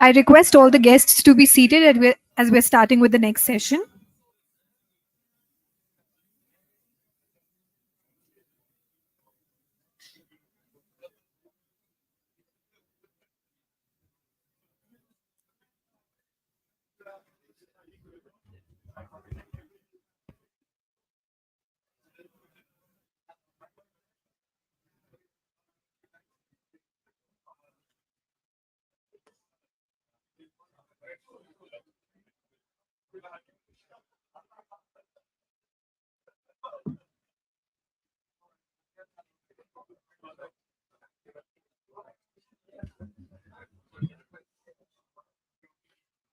I request all the guests to be seated as we're starting with the next session.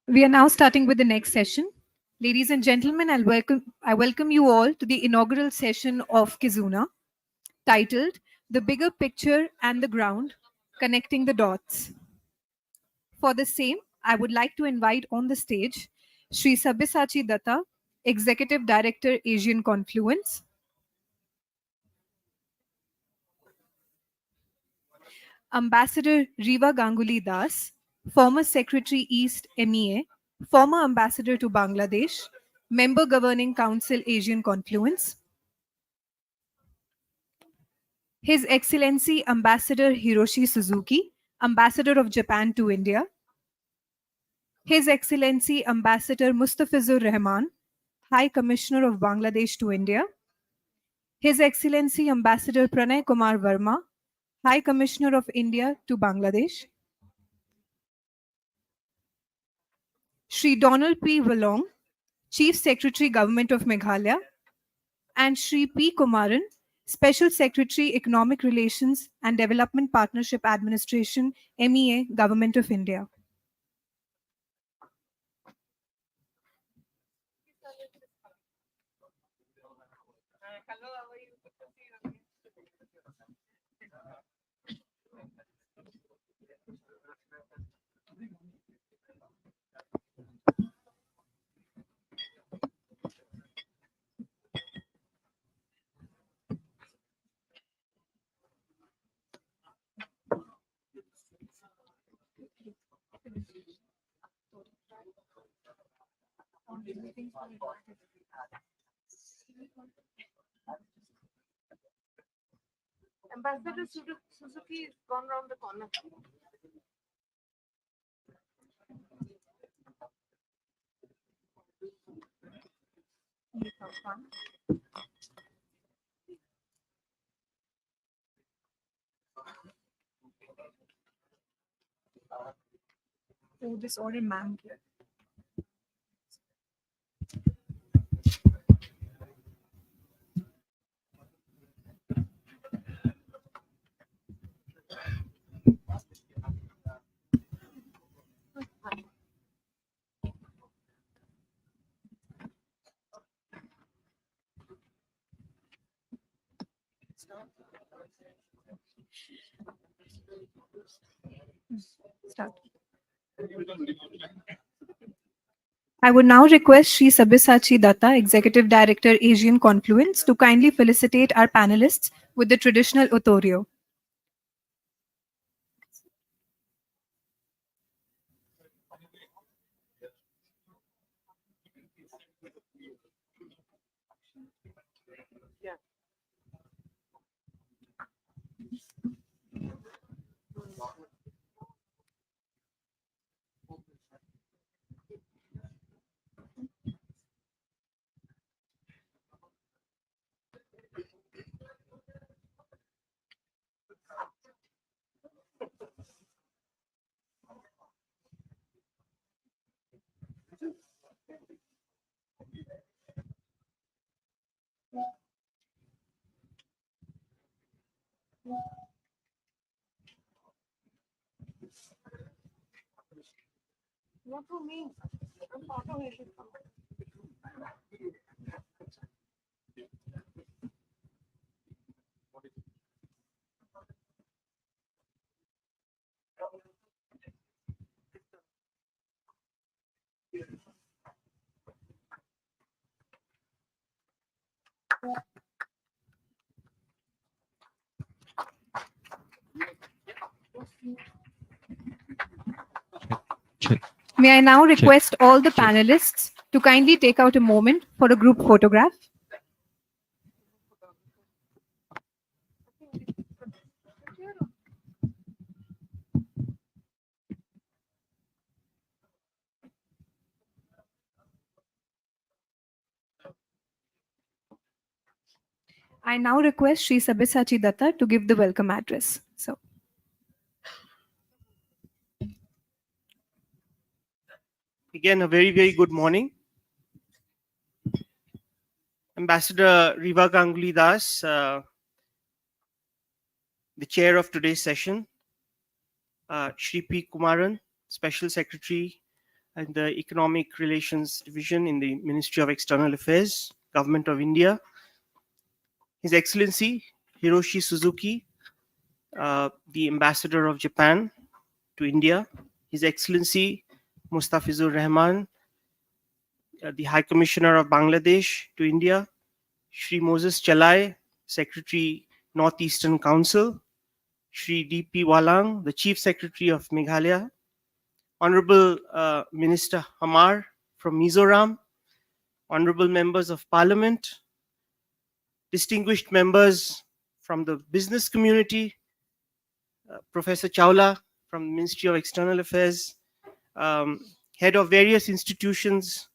We are now starting with the next session. Ladies and gentlemen, I welcome you all to the inaugural session of KIZUNA, titled The Bigger Picture and the Ground, Connecting the Dots. For the same, I would like to invite on the stage Sri Sabyasachi Datta, Executive Director, Asian Confluence, Ambassador Riva Ganguly Das, former Secretary East MEA, former Ambassador to Bangladesh, Member Governing Council Asian Confluence, His Excellency Ambassador Hiroshi Suzuki, Ambassador of Japan to India, His Excellency Ambassador Mustafizur Rahman, High Commissioner of Bangladesh to India, His Excellency Ambassador Pranay Kumar Verma, High Commissioner of India to Bangladesh, Shri Donald P. Walong, Chief Secretary Government of Meghalaya, and Shri P. Kumaran, Special Secretary Economic Relations and Development Partnership Administration, MEA, Government of India. Hello, how are you? Good to see you again. Ambassador Suzuki is gone round the corner. Oh, this order, ma'am. Start. I would now request Sri Sabyasachi Datta, Executive Director, Asian Confluence, to kindly felicitate our panelists with the traditional Ottorio. May I now request all the panelists to kindly take out a moment for a group photograph? I now request Sri Sabyasachi Datta to give the welcome address. So, Again, a very, very good morning. Ambassador Riva Ganguly Das, the chair of today's session, Shri P. Kumaran, Special Secretary in the Economic Relations Division in the Ministry of External Affairs, Government of India, His Excellency Hiroshi Suzuki, the Ambassador of Japan to India, His Excellency Mustafizur Rahman, the High Commissioner of Bangladesh to India, Shri Moses Chalai, Secretary, Northeastern Council, Shri D.P. Walang, the Chief Secretary of Meghalaya, Honorable Minister Hamar from Mizoram, Honorable Members of Parliament, distinguished members from the business community, Professor Chawla from the Ministry of External Affairs, head of various institutions,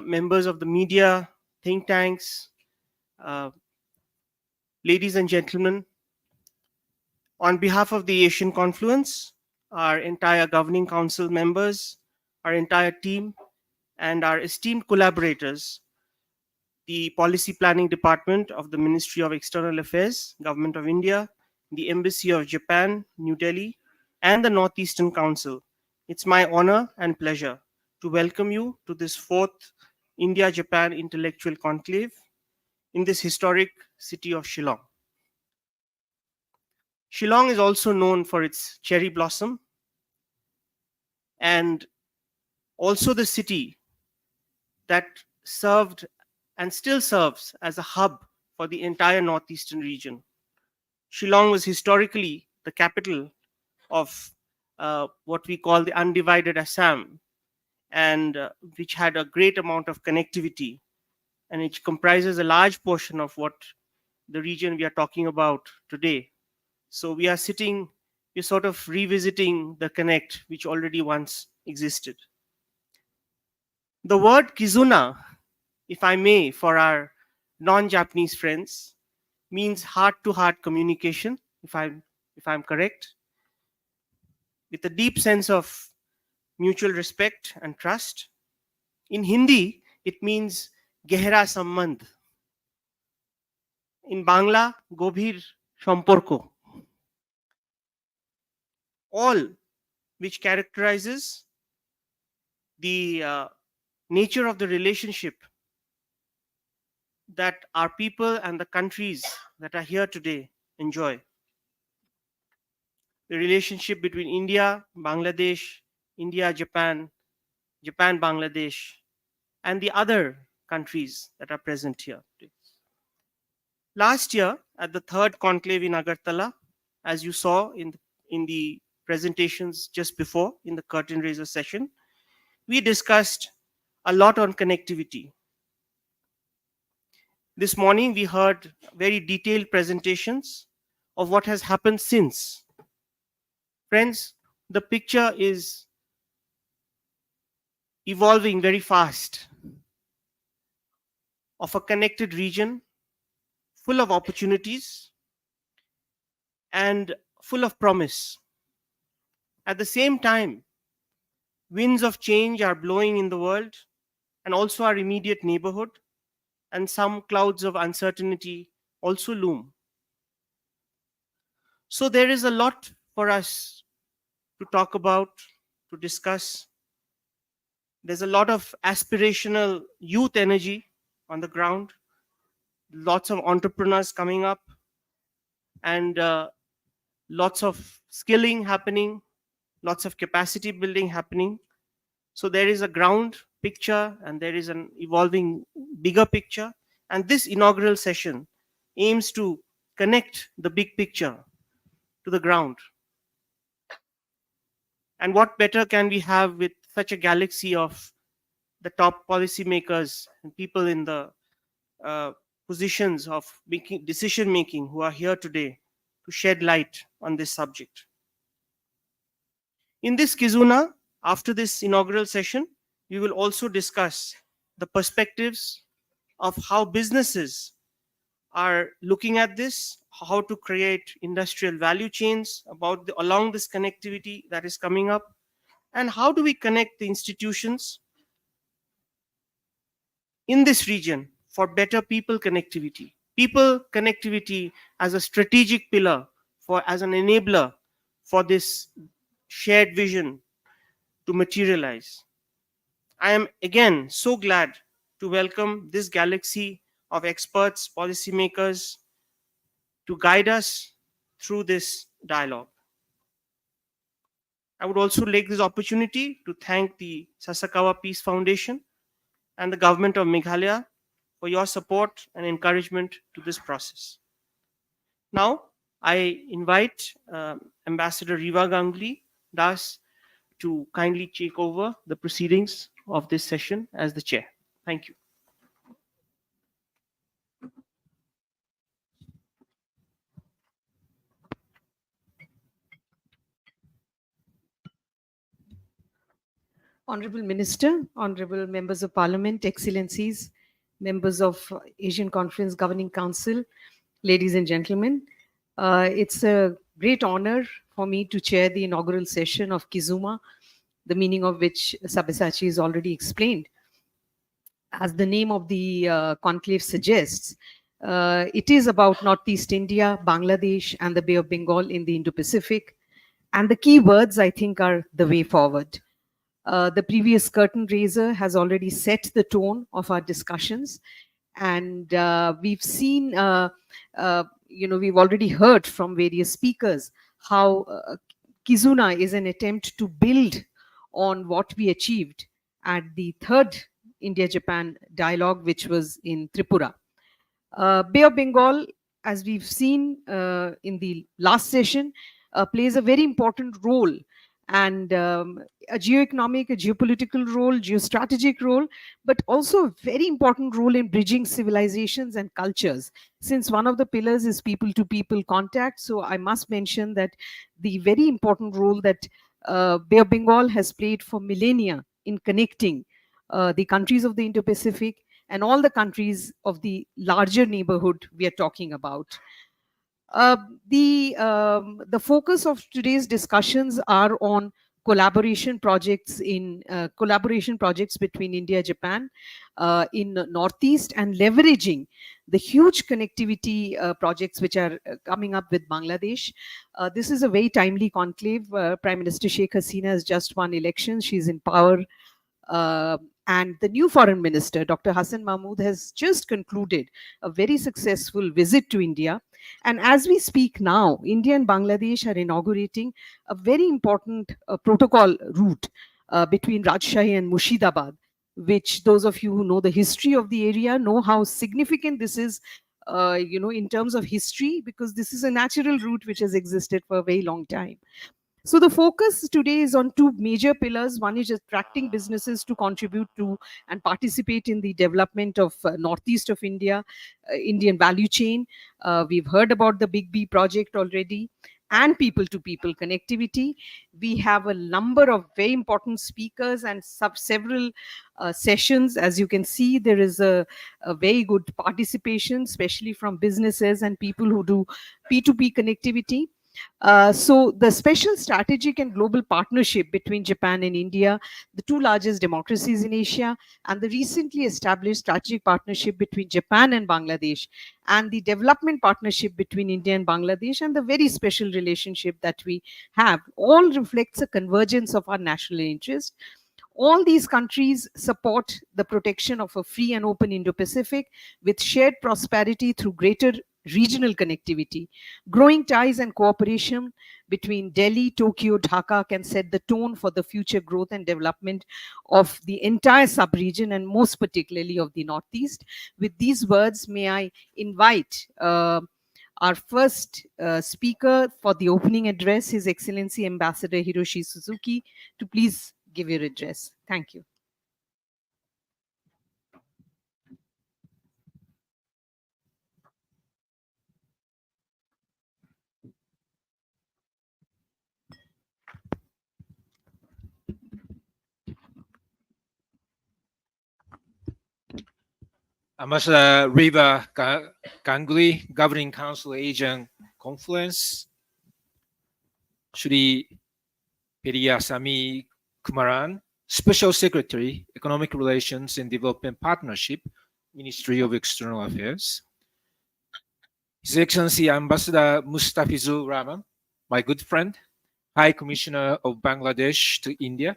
members of the media, think tanks, ladies and gentlemen, on behalf of the Asian Confluence, our entire governing council members, our entire team, and our esteemed collaborators, the Policy Planning Department of the Ministry of External Affairs, Government of India, the Embassy of Japan, New Delhi, and the Northeastern Council, it's my honor and pleasure to welcome you to this fourth India-Japan Intellectual Conclave in this historic city of Shillong. Shillong is also known for its cherry blossom and also the city that served and still serves as a hub for the entire northeastern region. Shillong was historically the capital of what we call the undivided Assam, and which had a great amount of connectivity, and it comprises a large portion of what the region we are talking about today. So we're sort of revisiting the connect which already once existed. The word KIZUNA, if I may, for our non-Japanese friends, means heart-to-heart communication, if I'm correct. with a deep sense of mutual respect and trust. In Hindi, it means Gehra Sambandh. In Bangla, Gobhir সম্পর্ক. All which characterizes the nature of the relationship that our people and the countries that are here today enjoy. The relationship between India, Bangladesh, India, Japan, Japan, Bangladesh, and the other countries that are present here. Last year, at the third conclave in Agartala, as you saw in the presentations just before in the curtain raiser session, we discussed a lot on connectivity. This morning, we heard very detailed presentations of what has happened since. Friends, the picture is evolving very fast of a connected region full of opportunities and full of promise. At the same time, winds of change are blowing in the world and also our immediate neighborhood, and some clouds of uncertainty also loom. So there is a lot for us to talk about, to discuss. There's a lot of aspirational youth energy on the ground, lots of entrepreneurs coming up, and lots of skilling happening, lots of capacity building happening. So there is a ground picture and there is an evolving bigger picture. And this inaugural session aims to connect the big picture to the ground. And what better can we have with such a galaxy of the top policymakers and people in the positions of making decision making who are here today to shed light on this subject. In this KIZUNA, after this inaugural session, we will also discuss the perspectives of how businesses are looking at this, how to create industrial value chains along this connectivity that is coming up, and how do we connect the institutions in this region for better people connectivity. People connectivity as a strategic pillar as an enabler for this shared vision to materialize. I am again so glad to welcome this galaxy of experts, policymakers to guide us through this dialogue. I would also take this opportunity to thank the Sasakawa Peace Foundation and the government of Meghalaya for your support and encouragement to this process. Now, I invite Ambassador Riva Ganguly Das to kindly take over the proceedings of this session as the chair. Thank you. Honorable Minister, Honorable Members of Parliament, Excellencies, members of Asian Conference Governing Council, ladies and gentlemen, it's a great honor for me to chair the inaugural session of KIZUMA, the meaning of which Sabyasachi has already explained. As the name of the conclave suggests, it is about Northeast India, Bangladesh, and the Bay of Bengal in the Indo-Pacific. And the key words, I think, are the way forward. The previous curtain raiser has already set the tone of our discussions. And we've seen, we've already heard from various speakers how KIZUNA is an attempt to build on what we achieved at the third India-Japan dialogue, which was in Tripura. Bay of Bengal, as we've seen in the last session, plays a very important role, and a geoeconomic, a geopolitical role, geostrategic role, but also a very important role in bridging civilizations and cultures, since one of the pillars is people-to-people contact. So I must mention that the very important role that Bay of Bengal has played for millennia in connecting the countries of the Indo-Pacific and all the countries of the larger neighborhood we are talking about. Uh, the focus of today's discussions are on collaboration projects between India, Japan, in Northeast, and leveraging the huge connectivity projects which are coming up with Bangladesh. This is a very timely conclave. Prime Minister Sheikh Hasina has just won elections. She's in power, and the new foreign minister, Dr. Hassan Mahmood, has just concluded a very successful visit to India. And as we speak now, India and Bangladesh are inaugurating a very important protocol route between Rajshahi and Murshidabad, which those of you who know the history of the area know how significant this is. In terms of history, because this is a natural route which has existed for a very long time. So the focus today is on two major pillars. One is attracting businesses to contribute to and participate in the development of northeast of India, Indian value chain. We've heard about the Big B project already, and people-to-people connectivity. We have a number of very important speakers and several sessions. As you can see, there is a very good participation, especially from businesses and people who do P2P connectivity. So the special strategic and global partnership between Japan and India, the two largest democracies in Asia, and the recently established strategic partnership between Japan and Bangladesh, and the development partnership between India and Bangladesh, and the very special relationship that we have, all reflects a convergence of our national interest. All these countries support the protection of a free and open Indo-Pacific with shared prosperity through greater regional connectivity. Growing ties and cooperation between Delhi, Tokyo, Dhaka can set the tone for the future growth and development of the entire sub-region, and most particularly of the Northeast. With these words, may I invite our first speaker for the opening address, His Excellency Ambassador Hiroshi Suzuki, to please give your address. Thank you. Ambassador Riva Ganguly, Governing Council Asian Conference, Shri Periyasamy Kumaran, Special Secretary, Economic Relations and Development Partnership, Ministry of External Affairs, His Excellency Ambassador Mustafizur Rahman, my good friend, High Commissioner of Bangladesh to India,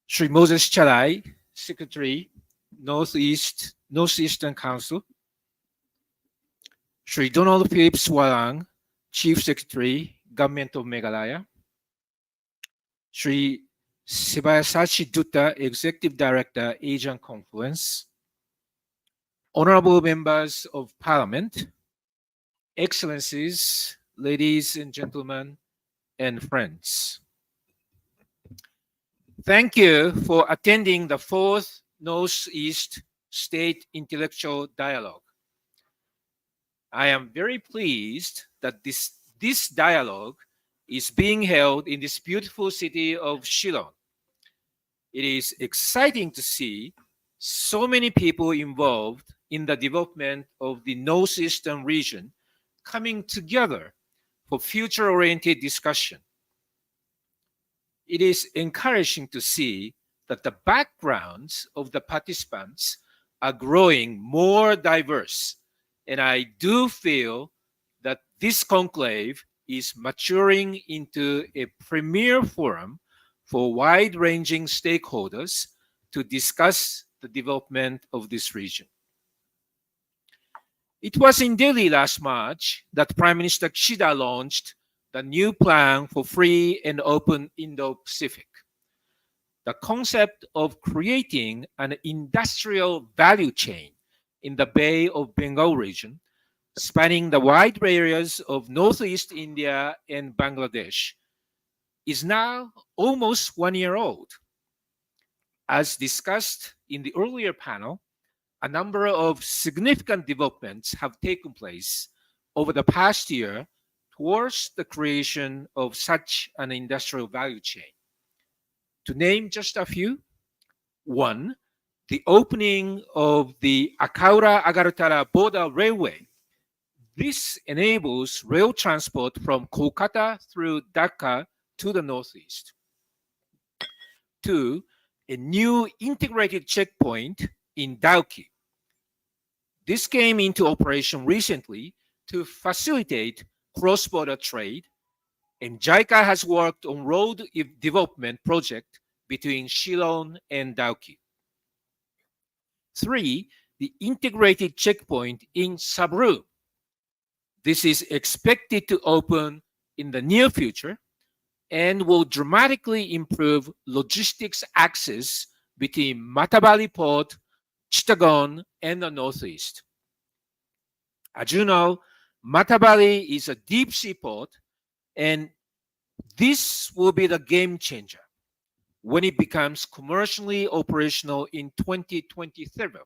Shri Moses Charai, Secretary, Northeastern Council, Shri Donald Phillips Warang, Chief Secretary, Government of Meghalaya, Shri Sibayasachi Dutta, Executive Director, Asian Conference, Honorable Members of Parliament, Excellencies, ladies and gentlemen, and friends. Thank you for attending the fourth Northeast State Intellectual Dialogue. I am very pleased that this dialogue is being held in this beautiful city of Shillong. It is exciting to see so many people involved in the development of the Northeastern region coming together for future-oriented discussion. It is encouraging to see that the backgrounds of the participants are growing more diverse, and I do feel that this conclave is maturing into a premier forum for wide-ranging stakeholders to discuss the development of this region. It was in Delhi last March that Prime Minister Kishida launched the new plan for free and open Indo-Pacific. The concept of creating an industrial value chain in the Bay of Bengal region, spanning the wide areas of Northeast India and Bangladesh, is now almost 1 year old. As discussed in the earlier panel, a number of significant developments have taken place over the past year towards the creation of such an industrial value chain. To name just a few, one, the opening of the Akaura-Agartala border railway. This enables rail transport from Kolkata through Dhaka to the northeast. 2. A new integrated checkpoint in Dauki. This came into operation recently to facilitate cross-border trade, and JICA has worked on road development project between Shillong and Dauki. 3. The integrated checkpoint in Sabru. This is expected to open in the near future and will dramatically improve logistics access between Matabali Port, Chittagong, and the northeast. As you know, Matabali is a deep sea port, and this will be the game changer when it becomes commercially operational in 2027,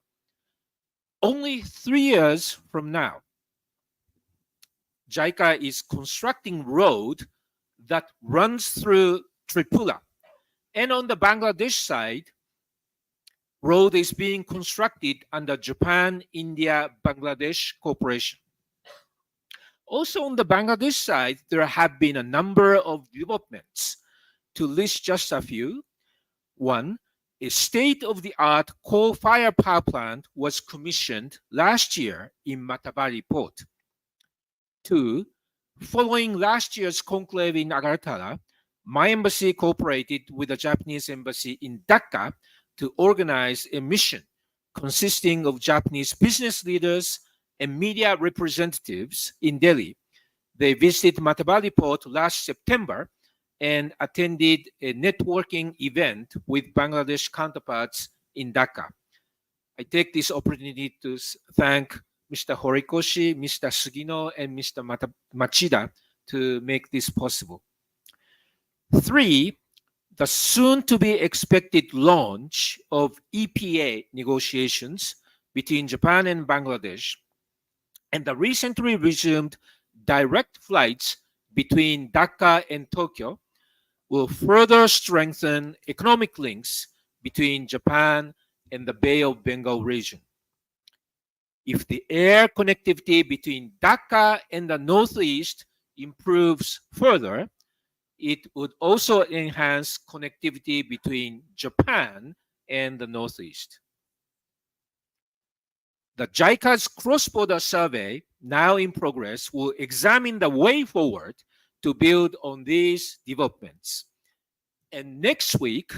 only 3 years from now. JICA is constructing road that runs through Tripura, and on the Bangladesh side, road is being constructed under Japan-India-Bangladesh cooperation. Also on the Bangladesh side, there have been a number of developments. To list just a few, 1. A state-of-the-art coal-fired power plant was commissioned last year in Matabali Port. 2. Following last year's conclave in Agartala, my embassy cooperated with the Japanese embassy in Dhaka to organize a mission consisting of Japanese business leaders and media representatives in Delhi. They visited Matabali Port last September and attended a networking event with Bangladesh counterparts in Dhaka. I take this opportunity to thank Mr. Horikoshi, Mr. Sugino, and Mr. Machida to make this possible. 3. The soon-to-be expected launch of EPA negotiations between Japan and Bangladesh, and the recently resumed direct flights between Dhaka and Tokyo will further strengthen economic links between Japan and the Bay of Bengal region. If the air connectivity between Dhaka and the northeast improves further, it would also enhance connectivity between Japan and the northeast. The JICA's cross-border survey, now in progress, will examine the way forward to build on these developments. And next week,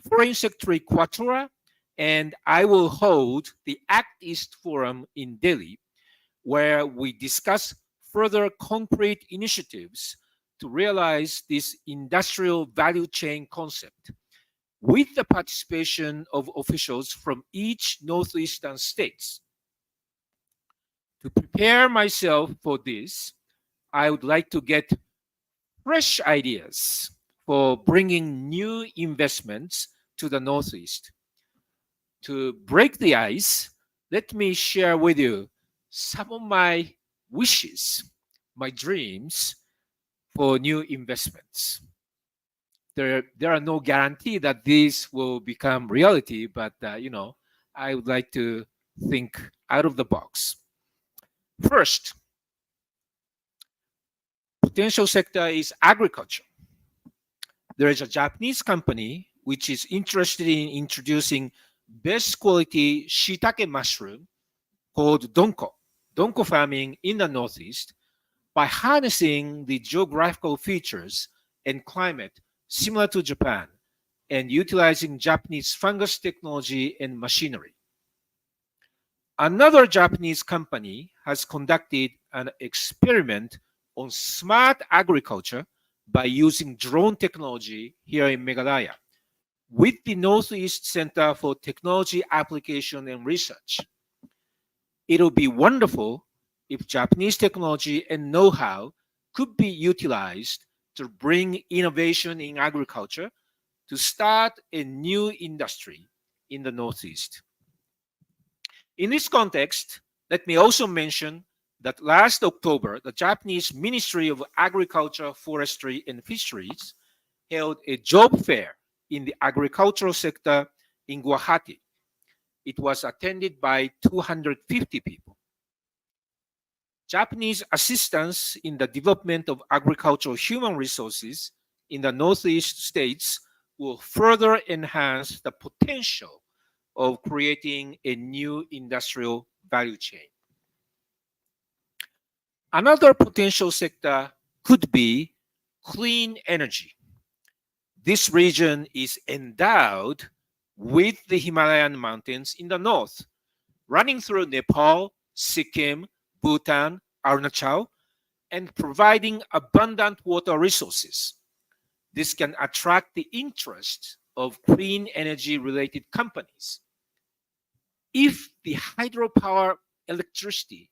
Foreign Secretary Quattura and I will hold the Act East Forum in Delhi, where we discuss further concrete initiatives to realize this industrial value chain concept with the participation of officials from each northeastern states. To prepare myself for this, I would like to get fresh ideas for bringing new investments to the Northeast. To break the ice, let me share with you some of my wishes, my dreams for new investments. There are no guarantee that these will become reality, but I would like to think out of the box. First, potential sector is agriculture. There is a Japanese company which is interested in introducing best quality shiitake mushroom called donko farming in the Northeast by harnessing the geographical features and climate similar to Japan and utilizing Japanese fungus technology and machinery. Another Japanese company has conducted an experiment on smart agriculture by using drone technology here in Meghalaya with the Northeast Center for Technology Application and Research. It would be wonderful if Japanese technology and know-how could be utilized to bring innovation in agriculture to start a new industry in the Northeast. In this context, let me also mention that last October, the Japanese Ministry of Agriculture, Forestry, and Fisheries held a job fair in the agricultural sector in Guwahati. It was attended by 250 people. Japanese assistance in the development of agricultural human resources in the Northeast states will further enhance the potential of creating a new industrial value chain. Another potential sector could be clean energy. This region is endowed with the Himalayan mountains in the north, running through Nepal, Sikkim, Bhutan, Arunachal, and providing abundant water resources. This can attract the interest of clean energy related companies. If the hydropower electricity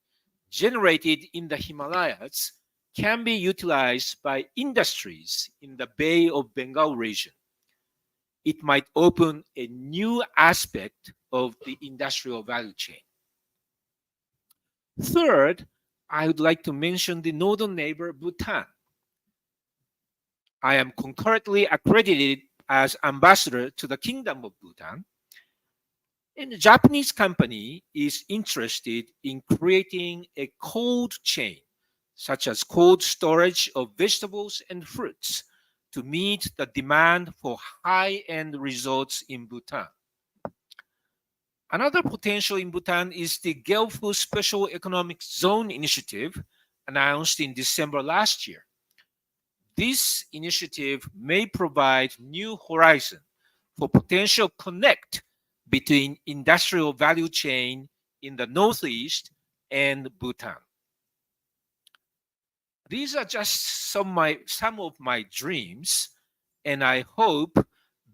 generated in the Himalayas can be utilized by industries in the Bay of Bengal region, it might open a new aspect of the industrial value chain. Third, I would like to mention the northern neighbor, Bhutan. I am concurrently accredited as ambassador to the Kingdom of Bhutan, and the Japanese company is interested in creating a cold chain, such as cold storage of vegetables and fruits, to meet the demand for high-end resorts in Bhutan. Another potential in Bhutan is the Gelfu Special Economic Zone initiative announced in December last year. This initiative may provide new horizon for potential connect between industrial value chain in the Northeast and Bhutan. These are just some of my dreams, and I hope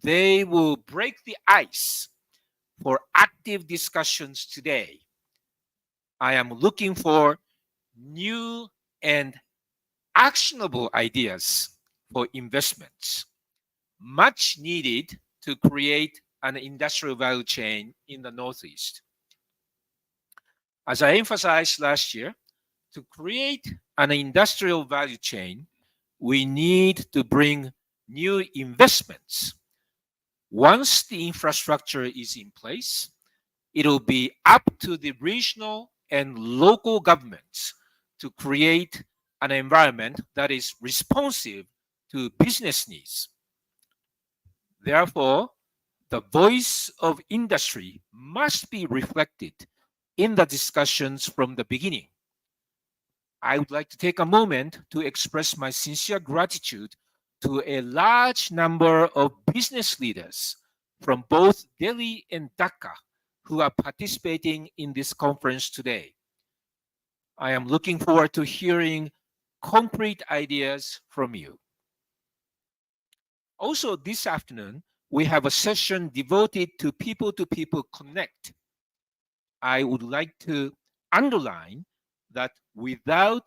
they will break the ice for active discussions today. I am looking for new and actionable ideas for investments, much needed to create an industrial value chain in the Northeast. As I emphasized last year, to create an industrial value chain, we need to bring new investments. Once the infrastructure is in place, it will be up to the regional and local governments to create an environment that is responsive to business needs. Therefore, the voice of industry must be reflected in the discussions from the beginning. I would like to take a moment to express my sincere gratitude to a large number of business leaders from both Delhi and Dhaka who are participating in this conference today. I am looking forward to hearing concrete ideas from you. Also, this afternoon, we have a session devoted to people connect. I would like to underline that without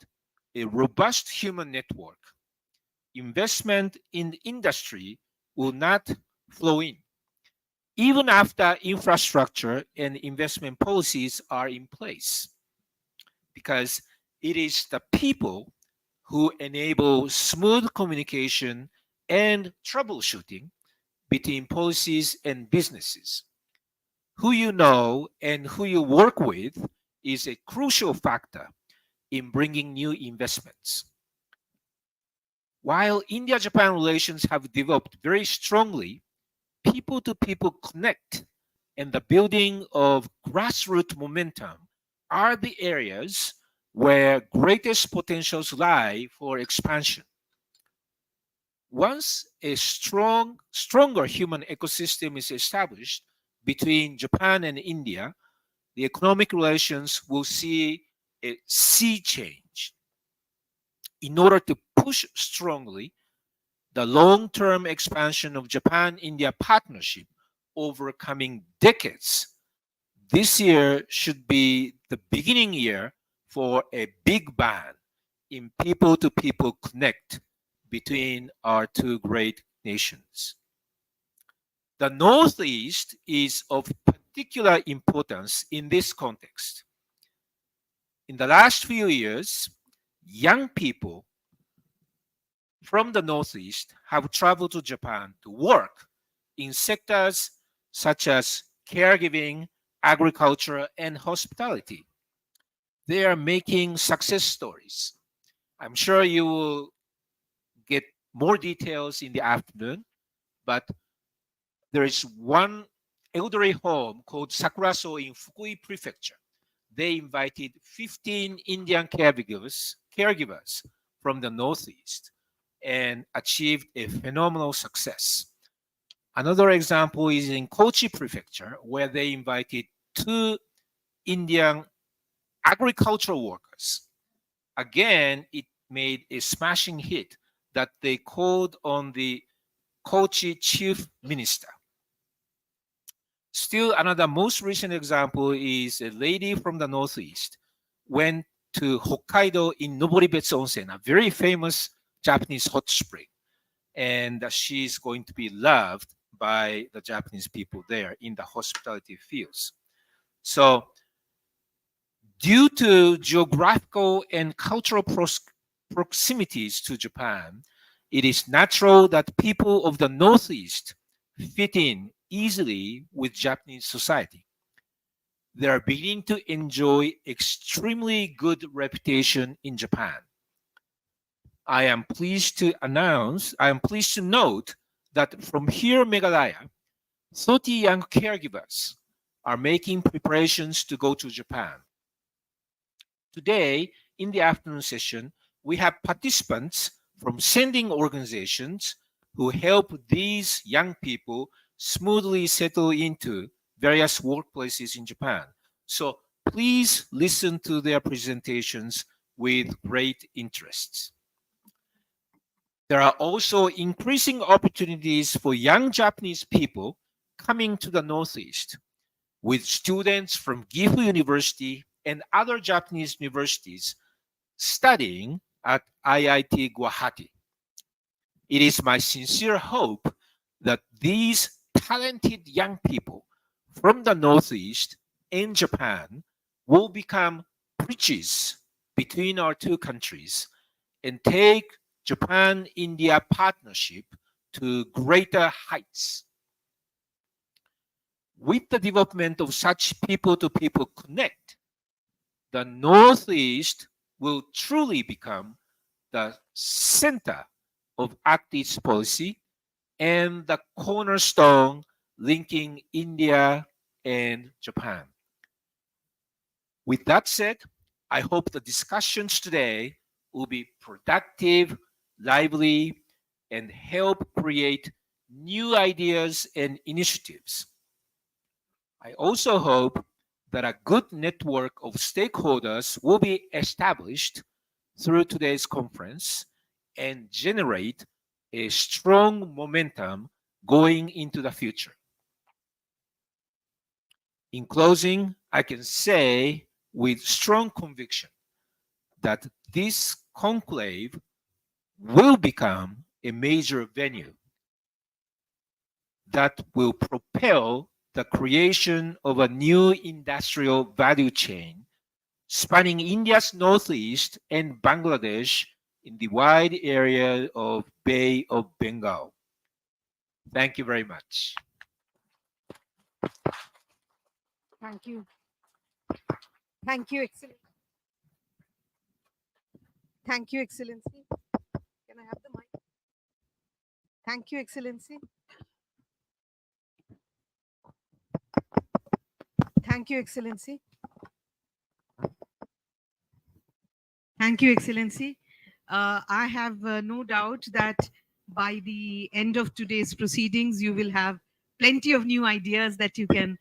a robust human network, investment in industry will not flow in, even after infrastructure and investment policies are in place, because it is the people who enable smooth communication and troubleshooting between policies and businesses. Who you know and who you work with is a crucial factor in bringing new investments. While India-Japan relations have developed very strongly, people-to-people connect and the building of grassroots momentum are the areas where greatest potentials lie for expansion. Once a stronger human ecosystem is established between Japan and India, the economic relations will see a sea change. In order to push strongly the long-term expansion of Japan-India partnership over coming decades, this year should be the beginning year for a big bang in people-to-people connect between our two great nations. The Northeast is of particular importance in this context. In the last few years, young people from the Northeast have traveled to Japan to work in sectors such as caregiving, agriculture, and hospitality. they are making success stories. I'm sure you will get more details in the afternoon, but there is one elderly home called Sakuraso in Fukui Prefecture. They invited 15 Indian caregivers from the Northeast and achieved a phenomenal success. Another example is in Kochi Prefecture, where they invited 2 Indian agricultural workers. Again, it made a smashing hit that they called on the Kochi chief minister. Still, another most recent example is a lady from the Northeast went to Hokkaido in Noboribetsu Onsen, a very famous Japanese hot spring. And she's going to be loved by the Japanese people there in the hospitality fields. So, due to geographical and cultural proximities to Japan, it is natural that people of the Northeast fit in easily with Japanese society. They are beginning to enjoy extremely good reputation in Japan. I am pleased to note that from here, Meghalaya, 30 young caregivers are making preparations to go to Japan. Today, in the afternoon session, we have participants from sending organizations who help these young people smoothly settle into various workplaces in Japan. So please listen to their presentations with great interest. There are also increasing opportunities for young Japanese people coming to the Northeast, with students from Gifu University and other Japanese universities studying at IIT Guwahati. It is my sincere hope that these talented young people from the Northeast and Japan will become bridges between our two countries and take Japan-India partnership to greater heights. With the development of such people-to-people connect, the Northeast will truly become the center of Act East policy and the cornerstone linking India and Japan. With that said, I hope the discussions today will be productive, lively, and help create new ideas and initiatives. I also hope that a good network of stakeholders will be established through today's conference and generate a strong momentum going into the future. In closing, I can say with strong conviction that this conclave will become a major venue that will propel the creation of a new industrial value chain spanning India's northeast and Bangladesh in the wide area of Bay of Bengal. Thank you very much. Thank you. Thank you, Excellency. Thank you, Excellency. Can I have the mic? Thank you, Excellency. Thank you, Excellency. Thank you, Excellency. I have no doubt that by the end of today's proceedings, you will have plenty of new ideas that you can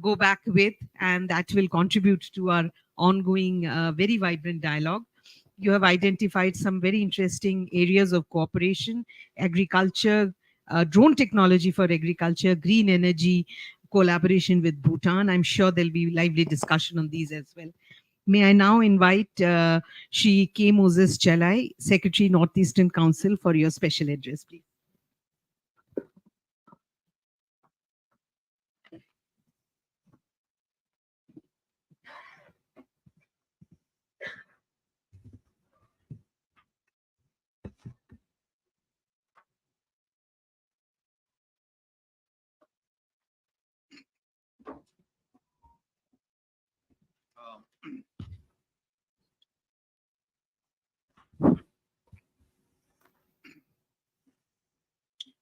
go back with, and that will contribute to our ongoing, very vibrant dialogue. You have identified some very interesting areas of cooperation: agriculture, drone technology for agriculture, green energy, collaboration with Bhutan. I'm sure there'll be lively discussion on these as well. May I now invite Shri K. Moses Chalai, Secretary, Northeastern Council, for your special address, please.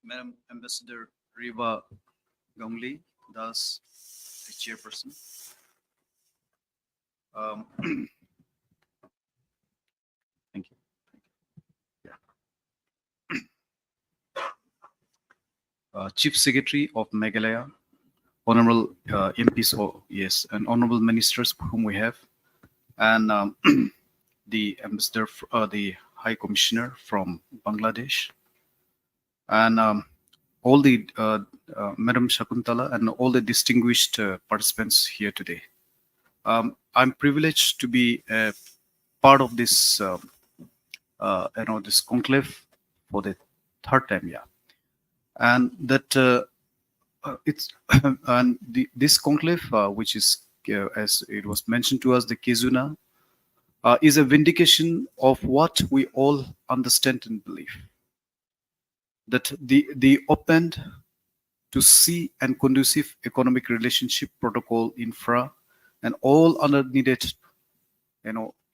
Madam Ambassador Riva Gangli, thus the chairperson. Thank you. Chief Secretary of Meghalaya, Honorable MPs, yes, and Honorable Ministers whom we have, and the Ambassador, the High Commissioner from Bangladesh, and all the Madam Shakuntala and all the distinguished participants here today. I'm privileged to be a part of this, this conclave for the third time, yeah, and that it's and this conclave, which is as it was mentioned to us, the KIZUNA, is a vindication of what we all understand and believe. That the opened to see and conducive economic relationship protocol infra and all other needed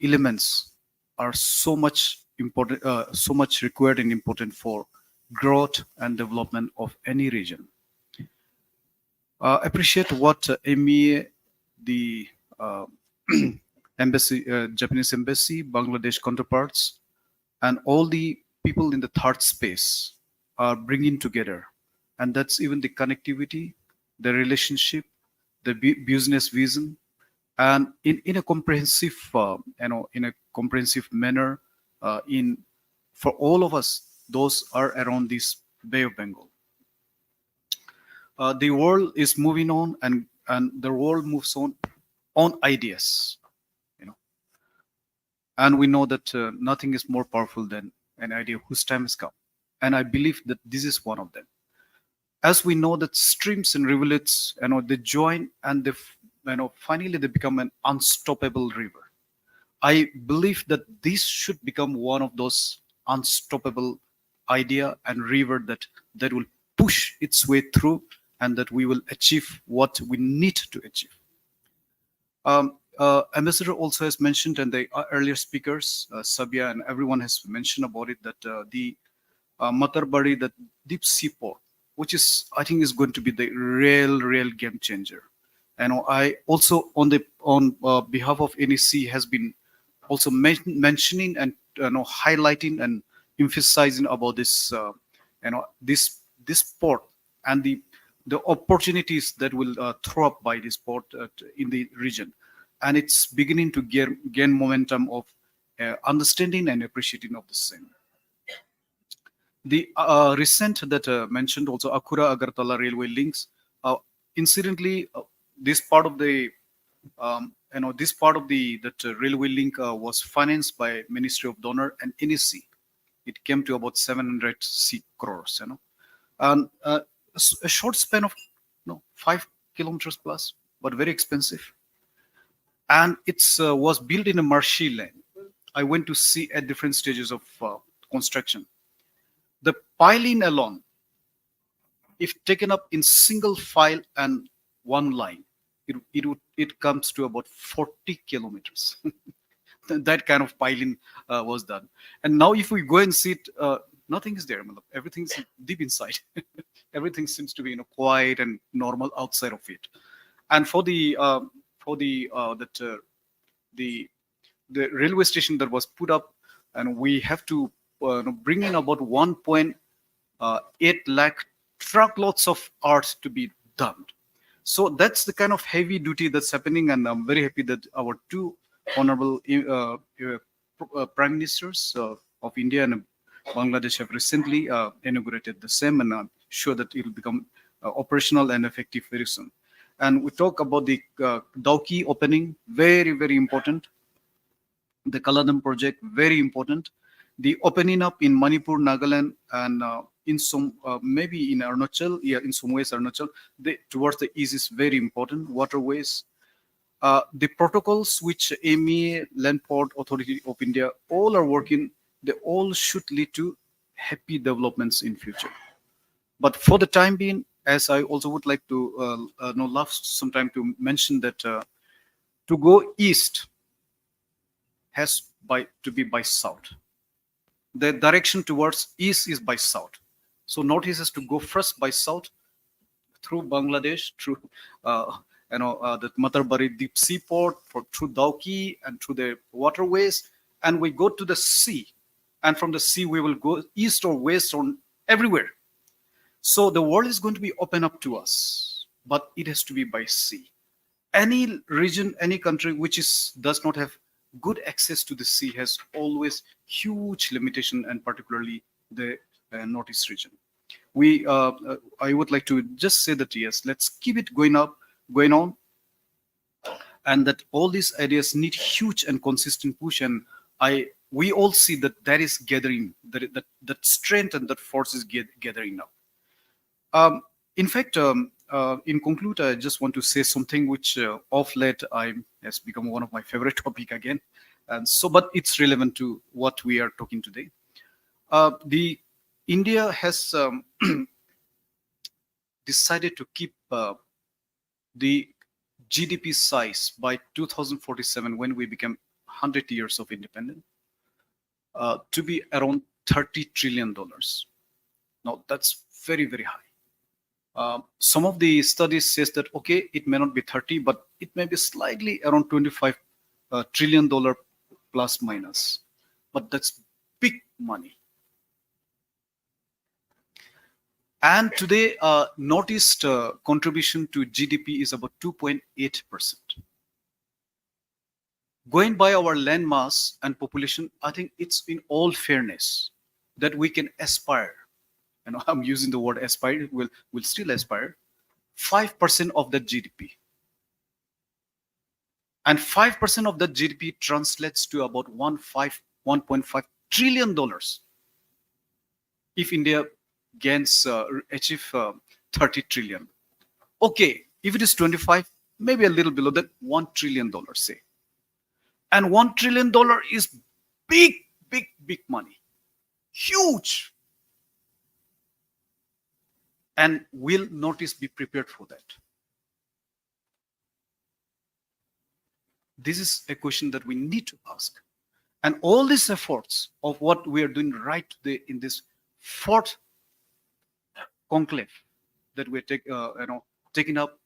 elements are so much important, so much required and important for growth and development of any region. Appreciate what MEA, the embassy, Japanese embassy, Bangladesh counterparts, and all the people in the third space are bringing together, and that's even the connectivity, the relationship, the business vision, and in a comprehensive, in a comprehensive manner, for all of us, those are around this Bay of Bengal. The world is moving on, and the world moves on ideas, and we know that nothing is more powerful than an idea whose time has come, and I believe that this is one of them. As we know that streams and rivulets, they join, and they, finally they become an unstoppable river. I believe that this should become one of those unstoppable idea and river that will push its way through, and that we will achieve what we need to achieve. Ambassador also has mentioned, and the earlier speakers, Sabia and everyone has mentioned about it, that the Matarbari, that deep sea port, which is, I think, is going to be the real game changer. And I also, on behalf of NEC, has been also mentioning and highlighting and emphasizing about this, this port and the opportunities that will throw up by this port in the region, and it's beginning to gain momentum of understanding and appreciating of the same. The recent that mentioned also Akura Agartala railway links. Incidentally, this part of the railway link was financed by Ministry of Donor and NEC. It came to about 700 crores, and a short span of 5 kilometers plus, but very expensive. And it was built in a marshy land. I went to see at different stages of construction. The piling alone, if taken up in single file and one line, it comes to about 40 kilometers. That kind of piling was done. And now if we go and see it, nothing is there. Everything's deep inside. Everything seems to be quiet and normal outside of it. And for the railway station that was put up, and we have to bring in about 1.8 lakh truckloads of art to be done. So that's the kind of heavy duty that's happening, and I'm very happy that our two honorable prime ministers of India and Bangladesh have recently inaugurated the same, and I'm sure that it will become operational and effective very soon. And we talk about the Dauki opening, very, very important. The Kaladam project, very important. The opening up in Manipur, Nagaland, and in some, maybe in Arunachal, yeah, in some ways Arunachal, towards the east is very important. Waterways. The protocols which MEA, Land Port Authority of India, all are working, they all should lead to happy developments in future. But for the time being, as I also would like to last some time to mention that to go east has to be by south. The direction towards east is by south. So Northeast has to go first by south through Bangladesh, through the Matarbari Deep Seaport, through Dauki and through the waterways, and we go to the sea, and from the sea we will go east or west or everywhere. So the world is going to be open up to us, but it has to be by sea. Any region, any country which does not have good access to the sea has always huge limitation, and particularly the Northeast region. I would like to just say that yes, let's keep it going on, and that all these ideas need huge and consistent push. And we all see that is gathering, that strength and that force is gathering now. In fact, in conclude, I just want to say something which of late has become one of my favorite topic again, and so but it's relevant to what we are talking today. The India has decided to keep the GDP size by 2047, when we become 100 years of independence, to be around $30 trillion. Now that's very, very high. Some of the studies says that, okay, it may not be 30, but it may be slightly around $25 trillion plus minus. But that's big money. And today, Northeast contribution to GDP is about 2.8%. Going by our land mass and population, I think it's in all fairness that we can aspire. And I'm using the word aspire, we'll still aspire, 5% of that GDP. And 5% of that GDP translates to about $1.5 trillion. If India achieve 30 trillion. Okay, if it is 25, maybe a little below that, $1 trillion, say. And $1 trillion is big, big, big money. Huge. And will Northeast be prepared for that? This is a question that we need to ask. And all these efforts of what we are doing right today in this fourth conclave that we're taking up,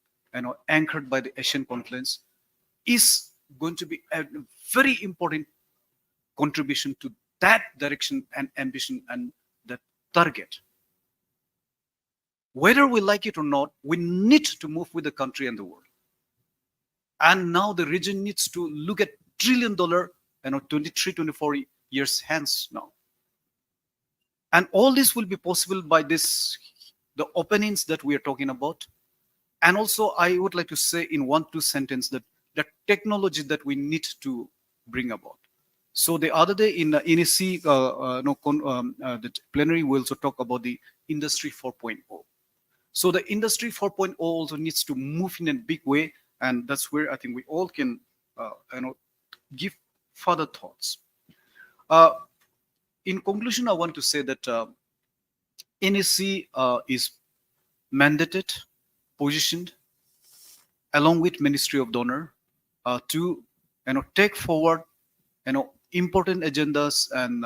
anchored by the Asian Conference, is going to be a very important contribution to that direction and ambition and that target. Whether we like it or not, we need to move with the country and the world. And now the region needs to look at $1 trillion, 23, 24 years hence now. And all this will be possible by the openings that we are talking about. And also, I would like to say in 1-2 sentences that the technology that we need to bring about. So the other day in NEC, the plenary, we also talk about the Industry 4.0. So the Industry 4.0 also needs to move in a big way, and that's where I think we all can, give further thoughts. In conclusion, I want to say that NEC is mandated, positioned, along with Ministry of Donor, to take forward important agendas and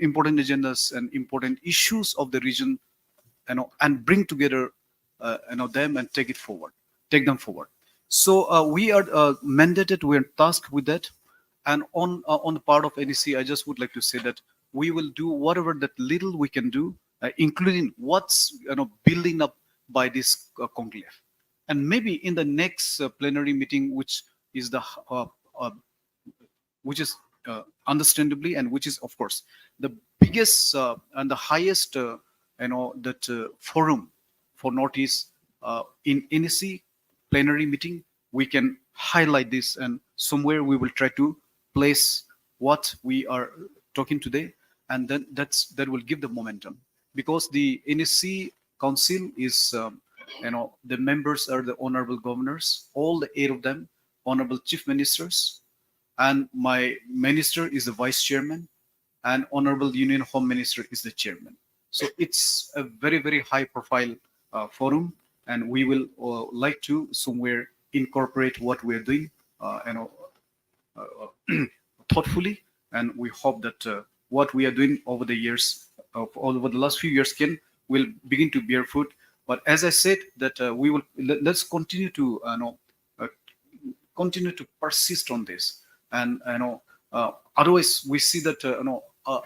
important agendas and important issues of the region, and bring together them and take them forward. So we are mandated, we are tasked with that. And on the part of NEC, I just would like to say that we will do whatever that little we can do, including what's building up by this conclave. And maybe in the next plenary meeting, which is understandably, and which is of course the biggest and the highest forum for Northeast, in NEC plenary meeting, we can highlight this, and somewhere we will try to place what we are talking today, and then that will give the momentum, because the NEC council is the members are the honorable governors, all the 8 of them, honorable chief ministers, and my minister is the vice chairman, and honorable union home minister is the chairman. So it's a very, very high profile forum, and we will like to somewhere incorporate what we're doing thoughtfully, and we hope that what we are doing over the years of all over the last few years will begin to bear fruit. But as I said, that we will let's continue to uh, continue to persist on this, and otherwise we see that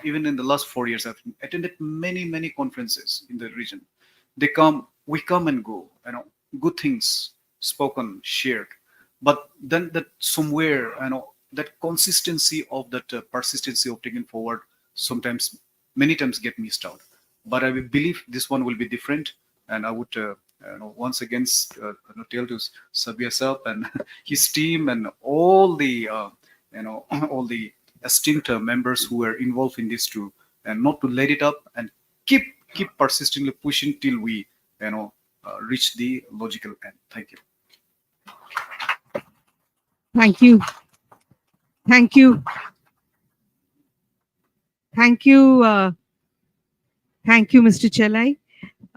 even in the last 4 years, I've attended many conferences in the region. We come and go, good things spoken, shared, but then that somewhere, that consistency of that persistency of taking forward sometimes, many times get missed out. But I believe this one will be different, and I would once again tell to Sabia Sab and his team and all the all the esteemed members who are involved in this too, and not to let it up, and keep persistently pushing till we reach the logical end. Thank you. Thank you. Thank you. Thank you. Thank you, Mr. Chelai.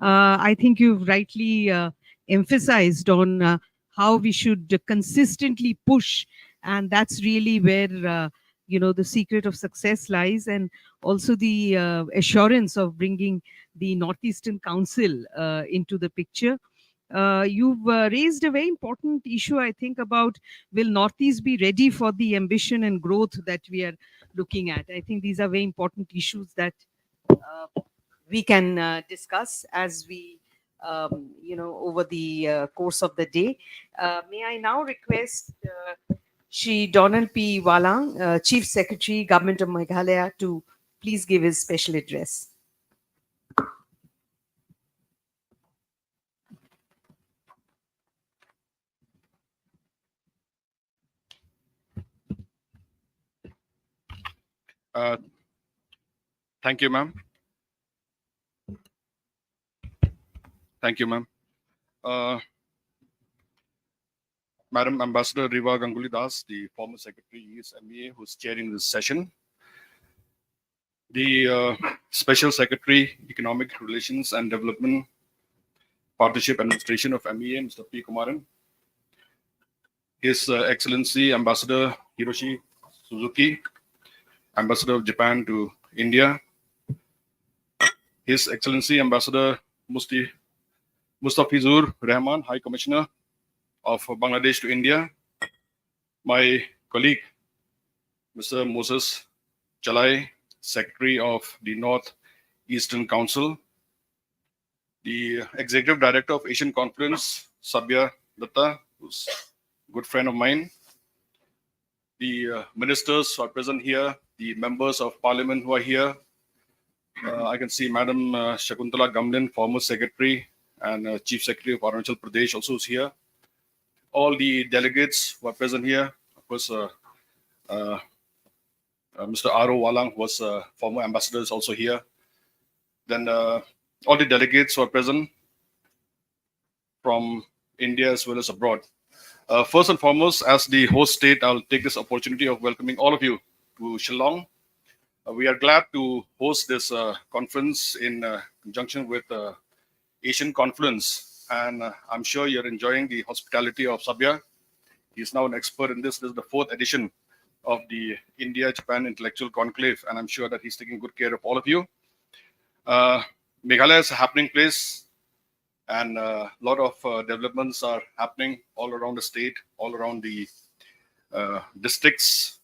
I think you've rightly emphasized on how we should consistently push, and that's really where the secret of success lies, and also the assurance of bringing the Northeastern Council into the picture. You've raised a very important issue, I think, about will Northeast be ready for the ambition and growth that we are looking at. I think these are very important issues that we can discuss as we, over the course of the day. May I now request Shri Donald P. Walang, Chief Secretary, Government of Meghalaya, to please give his special address. Thank you, ma'am. Thank you, ma'am. Madam Ambassador Riva Ganguly Das, the former Secretary ESMEA, who's chairing this session. The Special Secretary, Economic Relations and Development, Partnership Administration of MEA, Mr. P. Kumaran. His Excellency Ambassador Hiroshi Suzuki, Ambassador of Japan to India. His Excellency Ambassador Mustafizur Rahman, High Commissioner of Bangladesh to India. My colleague, Mr. Moses Chalai, Secretary of the North Eastern Council. The Executive Director of Asian Conference, Sabia Datta, who's a good friend of mine. The ministers who are present here, the members of parliament who are here. I can see Madam Shakuntala Gamlin, former secretary and Chief Secretary of Arunachal Pradesh, also is here. All the delegates who are present here, of course, Mr. R.O. Walang, who was former ambassador, is also here. Then all the delegates who are present from India as well as abroad. First and foremost, as the host state, I'll take this opportunity of welcoming all of you to Shillong. We are glad to host this conference in conjunction with Asian Conference, and I'm sure you're enjoying the hospitality of Sabia. He's now an expert in this. This is the 4th edition of the India-Japan Intellectual Conclave, and I'm sure that he's taking good care of all of you. Meghalaya is a happening place, and a lot of developments are happening all around the state, all around the districts,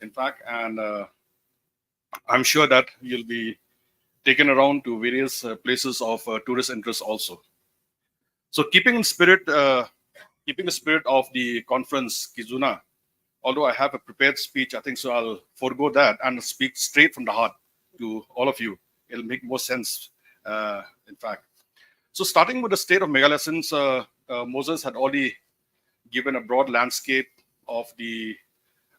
in fact, and I'm sure that you'll be taken around to various places of tourist interest also. So keeping the spirit of the conference, KIZUNA, although I have a prepared speech, I think so I'll forego that and speak straight from the heart to all of you. It'll make more sense, in fact. So starting with the state of Meghalaya, since Moses had already given a broad landscape of the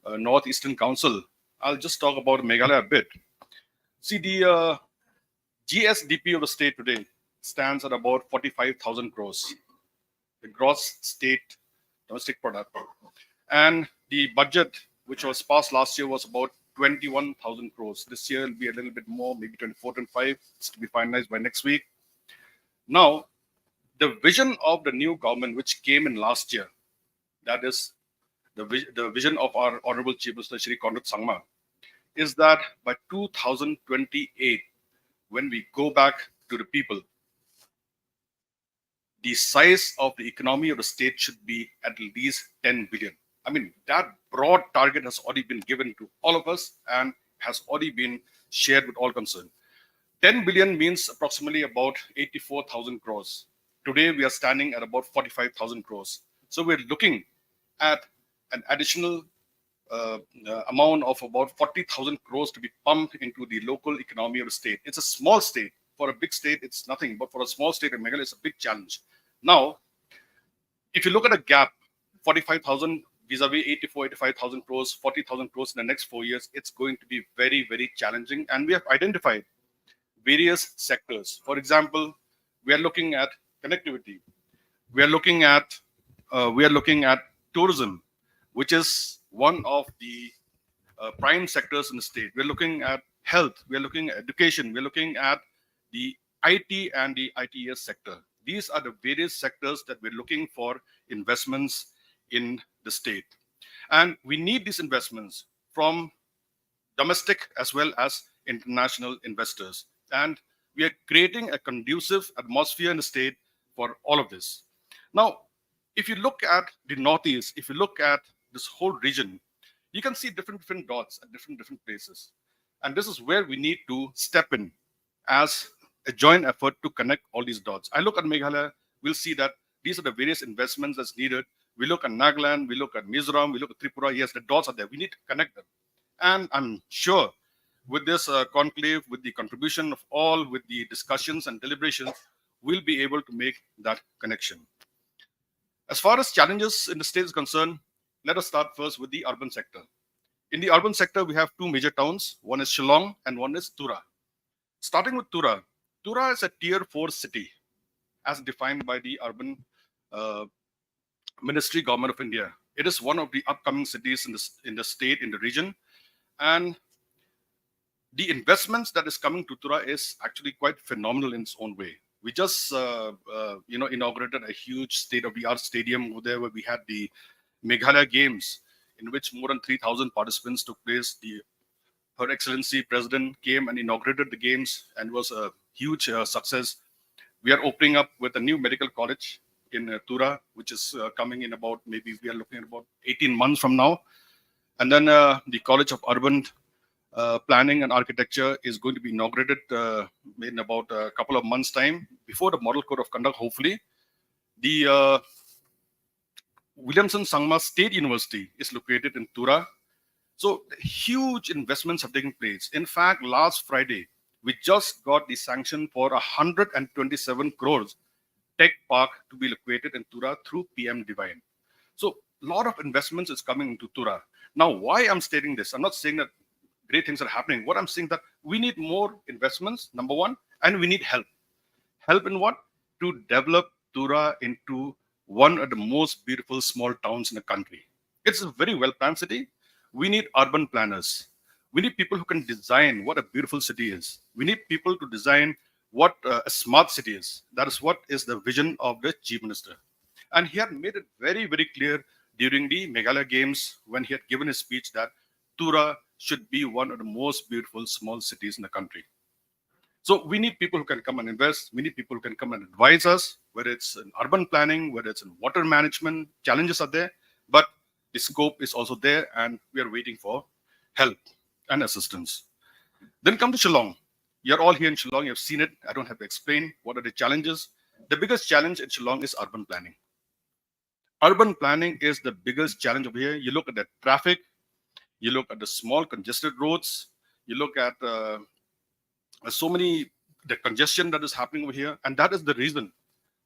Northeastern Council, I'll just talk about Meghalaya a bit. See, the GSDP of the state today stands at about 45,000 crores, the gross state domestic product. And the budget, which was passed last year, was about 21,000 crores. This year will be a little bit more, maybe 24 and 5. It's to be finalized by next week. Now, the vision of the new government, which came in last year, that is the vision of our Honorable Chief Minister, Shri Conrad Sangma, is that by 2028, when we go back to the people, the size of the economy of the state should be at least 10 billion. I mean, that broad target has already been given to all of us and has already been shared with all concerned. 10 billion means approximately about 84,000 crores. Today, we are standing at about 45,000 crores. So we're looking at an additional amount of about 40,000 crores to be pumped into the local economy of the state. It's a small state. For a big state, it's nothing. But for a small state in Meghalaya, it's a big challenge. Now, if you look at a gap, 45,000 vis-a-vis 85,000 crores, 40,000 crores in the next 4 years, it's going to be very, very challenging. And we have identified various sectors. For example, we are looking at connectivity. We are looking at tourism, which is one of the prime sectors in the state. We're looking at health. We're looking at education. We're looking at the IT and the ITES sector. These are the various sectors that we're looking for investments in the state. And we need these investments from domestic as well as international investors. And we are creating a conducive atmosphere in the state for all of this. Now, if you look at the Northeast, if you look at this whole region, you can see different dots at different places. And this is where we need to step in as a joint effort to connect all these dots. I look at Meghalaya, we'll see that these are the various investments that's needed. We look at Nagaland, we look at Mizoram, we look at Tripura. Yes, the dots are there. We need to connect them. And I'm sure with this conclave, with the contribution of all, with the discussions and deliberations, we'll be able to make that connection. As far as challenges in the state is concerned, let us start first with the urban sector. In the urban sector, we have two major towns. One is Shillong and one is Tura. Starting with Tura, Tura is a tier 4 city as defined by the urban ministry government of India. It is one of the upcoming cities in the state, in the region. And the investments that is coming to Tura is actually quite phenomenal in its own way. We just inaugurated a huge state-of-the-art stadium over there where we had the Meghalaya Games, in which more than 3,000 participants took place. Her Excellency President came and inaugurated the games and it was a huge success. We are opening up with a new medical college in Tura, which is coming in about, maybe we are looking at about 18 months from now. And then the College of Urban Planning and Architecture is going to be inaugurated in about a couple of months' time, before the Model Code of Conduct, hopefully. The Williamson Sangma State University is located in Tura. So huge investments have taken place. In fact, last Friday, we just got the sanction for 127 crores tech park to be located in Tura through PM Divine. So a lot of investments is coming into Tura. Now, why I'm stating this, I'm not saying that great things are happening. What I'm saying that we need more investments, number one, and we need help. Help in what? To develop Tura into one of the most beautiful small towns in the country. It's a very well-planned city. We need urban planners. We need people who can design what a beautiful city is. We need people to design what a smart city is. That is what is the vision of the Chief Minister. And he had made it very, very clear during the Meghalaya Games when he had given his speech that Tura should be one of the most beautiful small cities in the country. So we need people who can come and invest. We need people who can come and advise us, whether it's in urban planning, whether it's in water management. Challenges are there, but the scope is also there, and we are waiting for help and assistance. Then come to Shillong. You're all here in Shillong. You've seen it. I don't have to explain what are the challenges. The biggest challenge in Shillong is urban planning. Urban planning is the biggest challenge over here. You look at the traffic. You look at the small congested roads. You look at the congestion that is happening over here. And that is the reason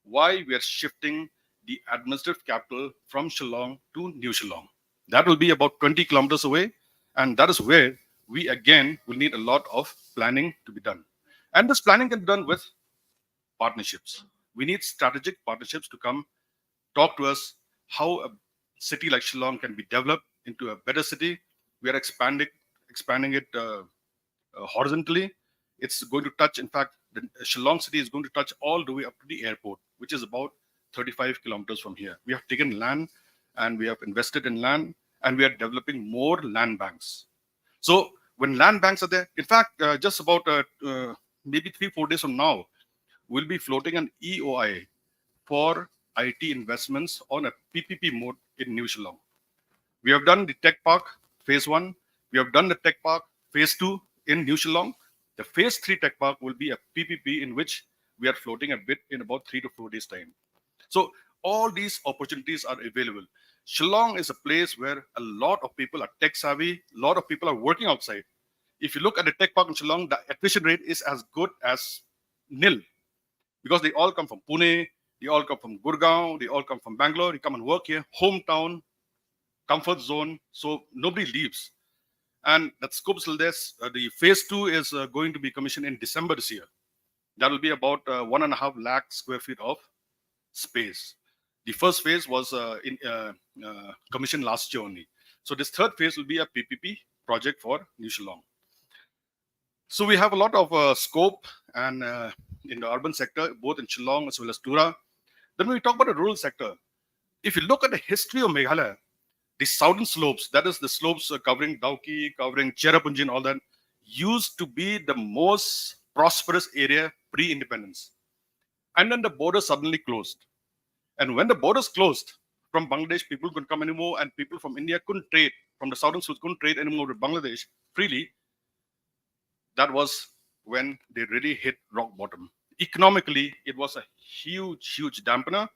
why we are shifting the administrative capital from Shillong to New Shillong. That will be about 20 kilometers away. And that is where we again will need a lot of planning to be done. And this planning can be done with partnerships. We need strategic partnerships to come talk to us how a city like Shillong can be developed into a better city. We are expanding it horizontally. It's going to touch, in fact, the Shillong city is going to touch all the way up to the airport, which is about 35 kilometers from here. We have taken land and we have invested in land and we are developing more land banks. So when land banks are there, in fact, just about maybe 3-4 days from now, we'll be floating an EOI for IT investments on a PPP mode in New Shillong. We have done the Tech Park Phase 1. We have done the Tech Park Phase 2 in New Shillong. The Phase 3 Tech Park will be a PPP in which we are floating a bit in about 3 to 4 days' time. So all these opportunities are available. Shillong is a place where a lot of people are tech savvy, a lot of people are working outside. If you look at the tech park in Shillong, the attrition rate is as good as nil, because they all come from Pune, they all come from Gurgaon, they all come from Bangalore, they come and work here, hometown, comfort zone, so nobody leaves. And that scope is still there. The phase 2 is going to be commissioned in December this year. That will be about 1.5 lakh square feet of space. The first phase was commissioned last year only. So this third phase will be a PPP project for New Shillong. So we have a lot of scope and in the urban sector, both in Shillong as well as Tura. Then when we talk about the rural sector, if you look at the history of Meghalaya, the southern slopes, that is the slopes covering Dauki, covering Cherrapunji and all that, used to be the most prosperous area pre-independence. And then the border suddenly closed. And when the borders closed, from Bangladesh, people couldn't come anymore, and people from India couldn't trade, from the southern slopes couldn't trade anymore with Bangladesh freely. That was when they really hit rock bottom. Economically, it was a huge, huge dampener.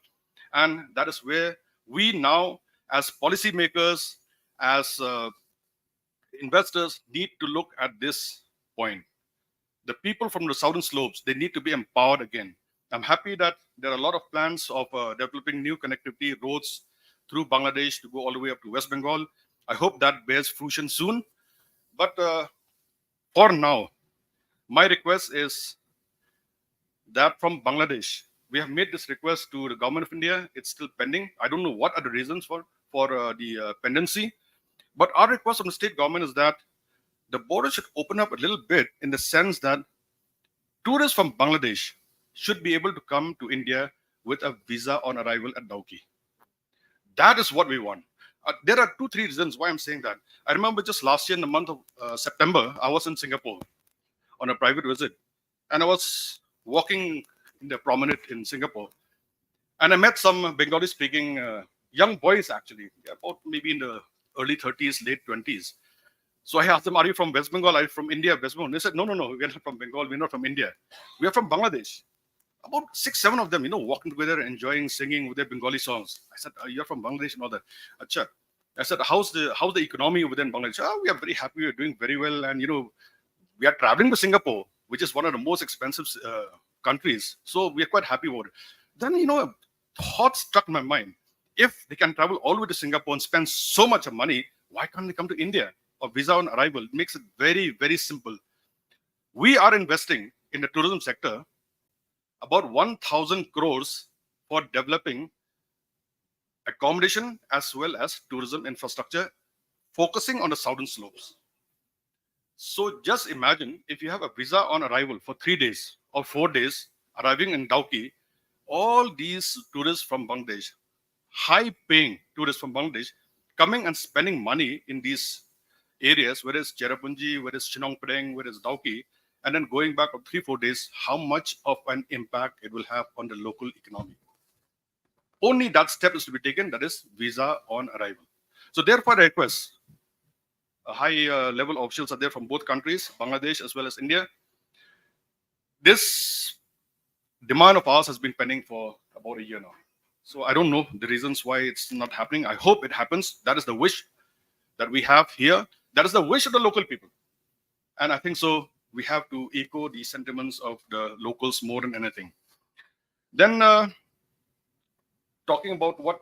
And that is where we now, as policymakers, as investors, need to look at this point. The people from the southern slopes, they need to be empowered again. I'm happy that there are a lot of plans of developing new connectivity roads through Bangladesh to go all the way up to West Bengal. I hope that bears fruition soon. But for now, my request is that from Bangladesh, we have made this request to the government of India. It's still pending. I don't know what are the reasons for the pendency. But our request from the state government is that the border should open up a little bit, in the sense that tourists from Bangladesh should be able to come to India with a visa on arrival at Dauki. That is what we want. There are 2-3 reasons why I'm saying that. I remember just last year in the month of September, I was in Singapore on a private visit, and I was walking in the promenade in Singapore, and I met some Bengali-speaking young boys, actually, about maybe in the early 30s, late 20s. So I asked them, "Are you from West Bengal? Are you from India, West Bengal?" They said, "No, we're not from Bengal. We're not from India. We are from Bangladesh." About 6-7 of them, walking together, enjoying, singing with their Bengali songs. I said, "You're from Bangladesh and all that." Achha. I said, how's the economy within Bangladesh? "Oh, we are very happy. We're doing very well. And, we are traveling to Singapore, which is one of the most expensive countries. So we are quite happy about it." Then, a thought struck my mind. If they can travel all the way to Singapore and spend so much of money, why can't they come to India? Or visa on arrival. It makes it very, very simple. We are investing in the tourism sector about 1,000 crores for developing accommodation as well as tourism infrastructure, focusing on the southern slopes. So just imagine if you have a visa on arrival for 3 days or 4 days, arriving in Dauki, all these tourists from Bangladesh, high-paying tourists from Bangladesh, coming and spending money in these areas, whether it's Cherrapunji, whether it's Chinong Pedeng, whether it's Dauki, and then going back for 3-4 days, how much of an impact it will have on the local economy. Only that step is to be taken, that is visa on arrival. So therefore, I request, high-level officials are there from both countries, Bangladesh as well as India. This demand of ours has been pending for about a year now. So I don't know the reasons why it's not happening. I hope it happens. That is the wish that we have here. That is the wish of the local people. And I think so we have to echo the sentiments of the locals more than anything. Then talking about what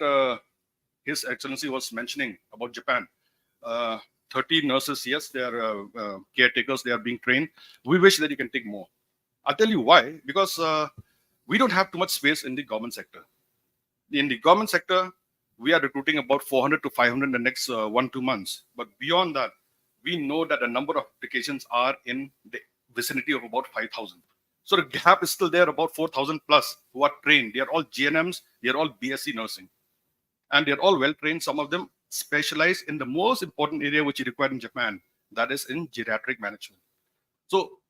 His Excellency was mentioning about Japan. 30 nurses, yes, they are caretakers, they are being trained. We wish that you can take more. I'll tell you why. Because we don't have too much space in the government sector. In the government sector, we are recruiting about 400 to 500 in the next 1-2 months. But beyond that, we know that the number of applications are in the vicinity of about 5,000. So the gap is still there, about 4,000 plus who are trained. They are all GNMs, they are all BSc nursing. And they are all well trained. Some of them specialize in the most important area which is required in Japan, that is in geriatric management. So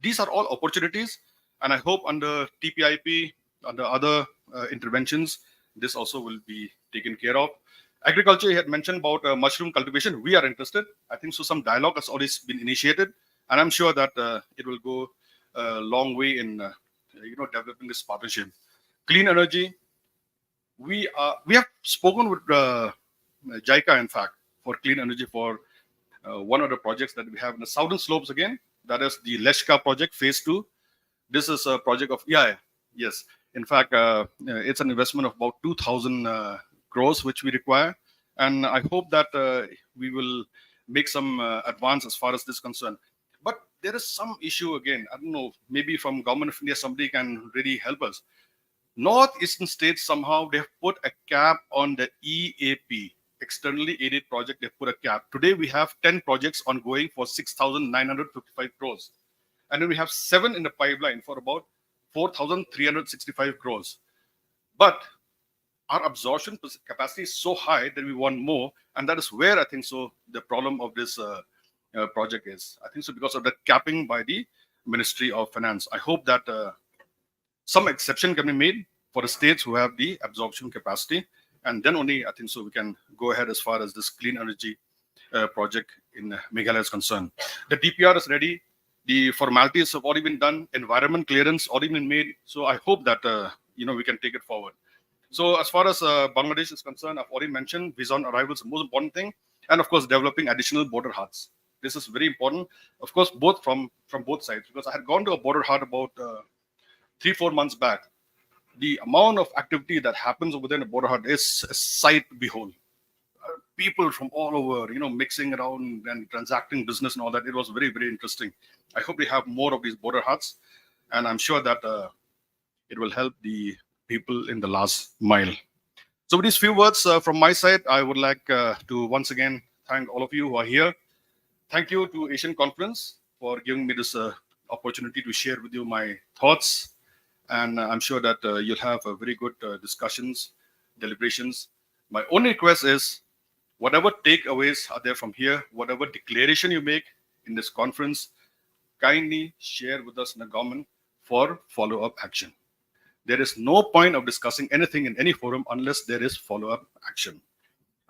these are all opportunities, and I hope under TPIP, under other interventions, this also will be taken care of. Agriculture, he had mentioned about mushroom cultivation. We are interested. I think so. Some dialogue has already been initiated, and I'm sure that it will go a long way in developing this partnership. Clean energy. We have spoken with JICA, in fact, for clean energy for one of the projects that we have in the southern slopes again. That is the Leshka project, phase 2. This is a project of yes. In fact, it's an investment of about 2,000 crores which we require, and I hope that we will make some advance as far as this is concerned. But there is some issue again. I don't know. Maybe from Government of India, somebody can really help us. Northeastern states somehow they have put a cap on the EAP, externally aided project. They put a cap. Today we have 10 projects ongoing for 6,955 crores. And then we have 7 in the pipeline for about 4,365 crores. But our absorption capacity is so high that we want more. And that is where I think so the problem of this project is. I think so because of the capping by the Ministry of Finance. I hope that some exception can be made for the states who have the absorption capacity. And then only I think so we can go ahead as far as this clean energy project in Meghalaya is concerned. The DPR is ready. The formalities have already been done. Environment clearance already been made. So I hope that we can take it forward. So as far as Bangladesh is concerned, I've already mentioned visa on arrival is the most important thing, and of course developing additional border huts. This is very important, of course, both from both sides, because I had gone to a border hut about 3-4 months back. The amount of activity that happens within a border hut is a sight to behold. People from all over, mixing around and transacting business and all that. It was very, very interesting. I hope we have more of these border huts, and I'm sure that it will help the people in the last mile. So with these few words from my side, I would like to once again thank all of you who are here. Thank you to Asian Conference for giving me this opportunity to share with you my thoughts. And I'm sure that you'll have very good discussions, deliberations. My only request is, whatever takeaways are there from here, whatever declaration you make in this conference, kindly share with us in the government for follow-up action. There is no point of discussing anything in any forum unless there is follow-up action.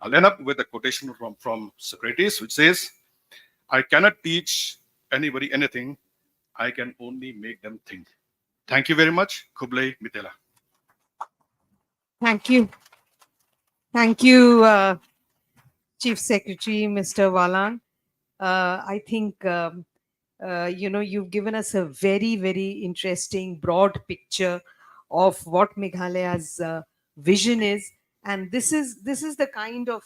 I'll end up with a quotation from Socrates, which says, I cannot teach anybody anything. I can only make them think. Thank you very much. Kublai Mitela. Thank you. Thank you, Chief Secretary, Mr. Walan. I think, you've given us a very, very interesting, broad picture of what Meghalaya's vision is. And this is the kind of,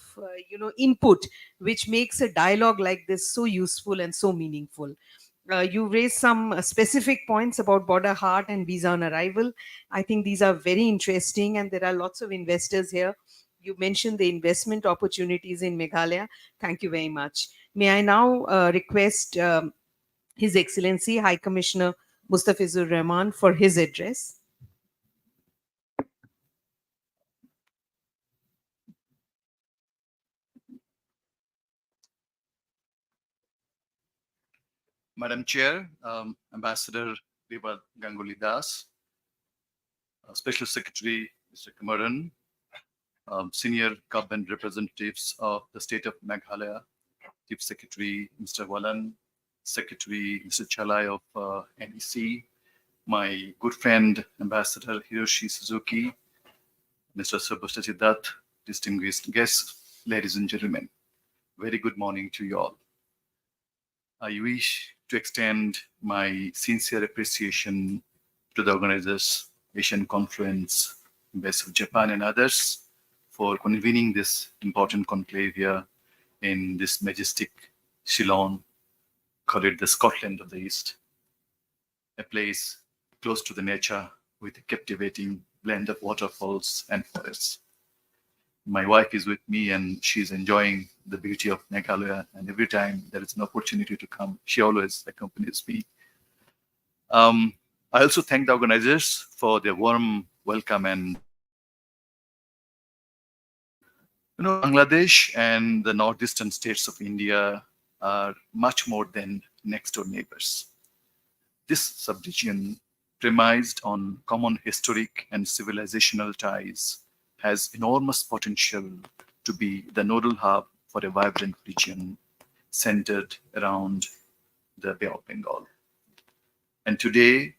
input which makes a dialogue like this so useful and so meaningful. You raised some specific points about border hut and visa on arrival. I think these are very interesting, and there are lots of investors here. You mentioned the investment opportunities in Meghalaya. Thank you very much. May I now request His Excellency High Commissioner Mustafizur Rahman for his address. Madam Chair, Ambassador Deva Ganguly Das, Special Secretary Mr. Kumaran, senior government representatives of the state of Meghalaya, Chief Secretary Mr. Walan, Secretary Mr. Chalai of NEC, my good friend Ambassador Hiroshi Suzuki, Mr. Subhashji Dutt, distinguished guests, ladies and gentlemen, very good morning to you all. I wish to extend my sincere appreciation to the organizers, Asian Conference, Embassy of Japan and others for convening this important conclave here in this majestic Shillong, call it the Scotland of the East, a place close to the nature with a captivating blend of waterfalls and forests. My wife is with me and she's enjoying the beauty of Meghalaya, and every time there is an opportunity to come, she always accompanies me. I also thank the organizers for their warm welcome. And Bangladesh and the northeastern states of India are much more than next door neighbors. This subregion, premised on common historic and civilizational ties, has enormous potential to be the nodal hub for a vibrant region centered around the Bay of Bengal. And today,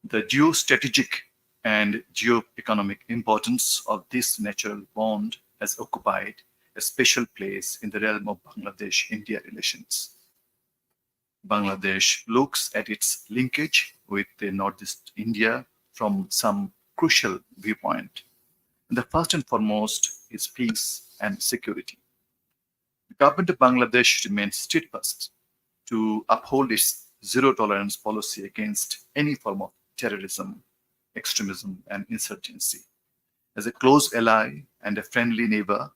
the geostrategic and geoeconomic importance of this natural bond has occupied a special place in the realm of Bangladesh-India relations. Bangladesh looks at its linkage with the Northeast India from some crucial viewpoint. And the first and foremost is peace and security. The government of Bangladesh remains steadfast to uphold its zero-tolerance policy against any form of terrorism, extremism, and insurgency. As a close ally and a friendly neighbor,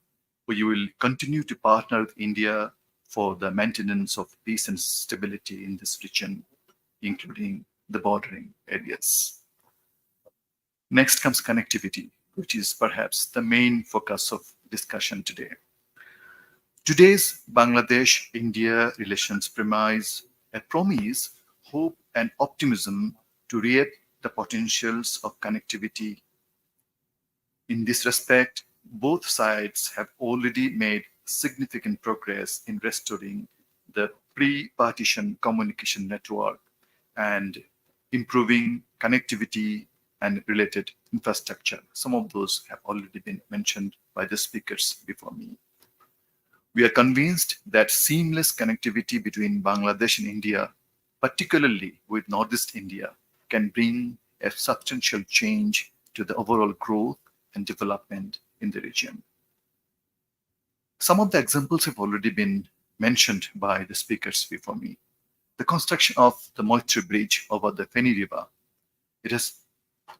we will continue to partner with India for the maintenance of peace and stability in this region, including the bordering areas. Next comes connectivity, which is perhaps the main focus of discussion today. Today's Bangladesh-India relations promise hope and optimism to reap the potentials of connectivity. In this respect, both sides have already made significant progress in restoring the pre-partition communication network and improving connectivity and related infrastructure. Some of those have already been mentioned by the speakers before me. We are convinced that seamless connectivity between Bangladesh and India, particularly with Northeast India, can bring a substantial change to the overall growth and development in the region. Some of the examples have already been mentioned by the speakers before me. The construction of the Moitri Bridge over the Feni River, it has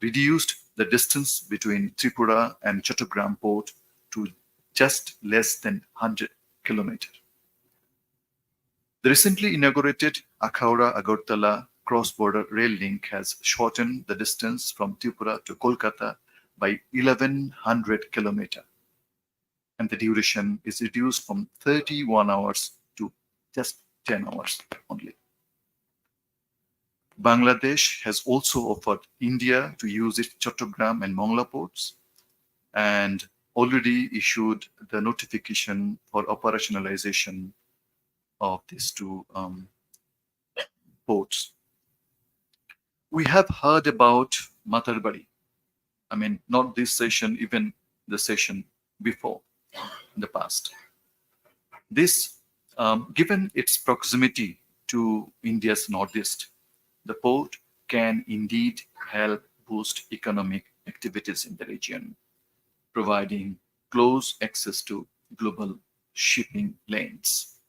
reduced the distance between Tripura and Chattogram port to just less than 100 kilometers. The recently inaugurated Akhaura-Agartala cross-border rail link has shortened the distance from Tripura to Kolkata by 1100 kilometers, and the duration is reduced from 31 hours to just 10 hours only. Bangladesh has also offered India to use its Chattogram and Mongla ports and already issued the notification for operationalization of these two ports. We have heard about Matarbari. I mean, not this session, even the session before in the past. This, given its proximity to India's northeast, the port can indeed help boost economic activities in the region, providing close access to global shipping lanes.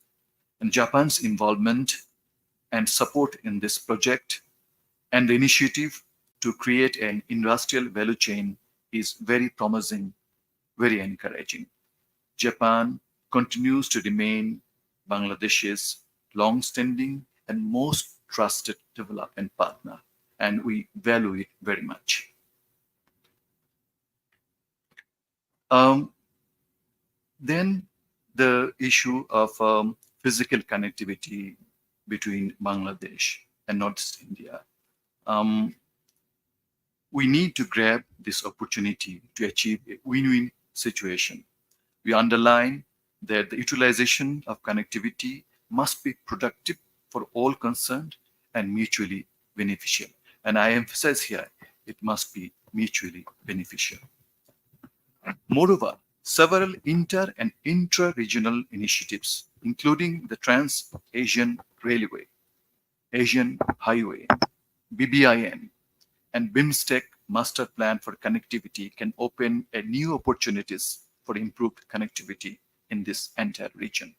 And Japan's involvement and support in this project and the initiative to create an industrial value chain is very promising, very encouraging. Japan continues to remain Bangladesh's long-standing and most trusted development partner, and we value it very much. Then the issue of physical connectivity between Bangladesh and Northeast India. We need to grab this opportunity to achieve a win-win situation. We underline that the utilization of connectivity must be productive for all concerned and mutually beneficial. And I emphasize here, it must be mutually beneficial. Moreover, several inter and intra-regional initiatives, including the Trans-Asian Railway, Asian Highway, BBIN, and BIMSTEC Master Plan for Connectivity can open a new opportunities for improved connectivity in this entire region.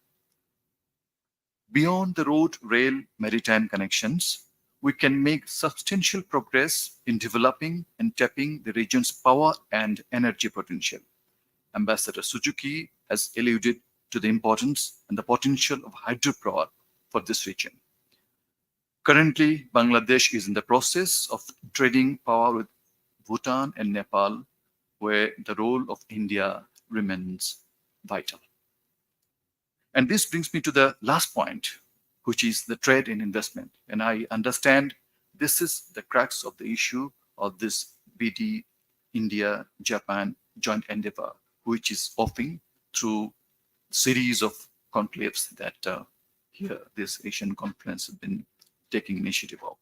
Beyond the road, rail, maritime connections, we can make substantial progress in developing and tapping the region's power and energy potential. Ambassador Suzuki has alluded to the importance and the potential of hydropower for this region. Currently, Bangladesh is in the process of trading power with Bhutan and Nepal, where the role of India remains vital. And this brings me to the last point, which is the trade and investment. And I understand This is the crux of the issue of this BD India-Japan joint endeavor, which is offering through series of conclaves that here this Asian conference has been taking initiative of.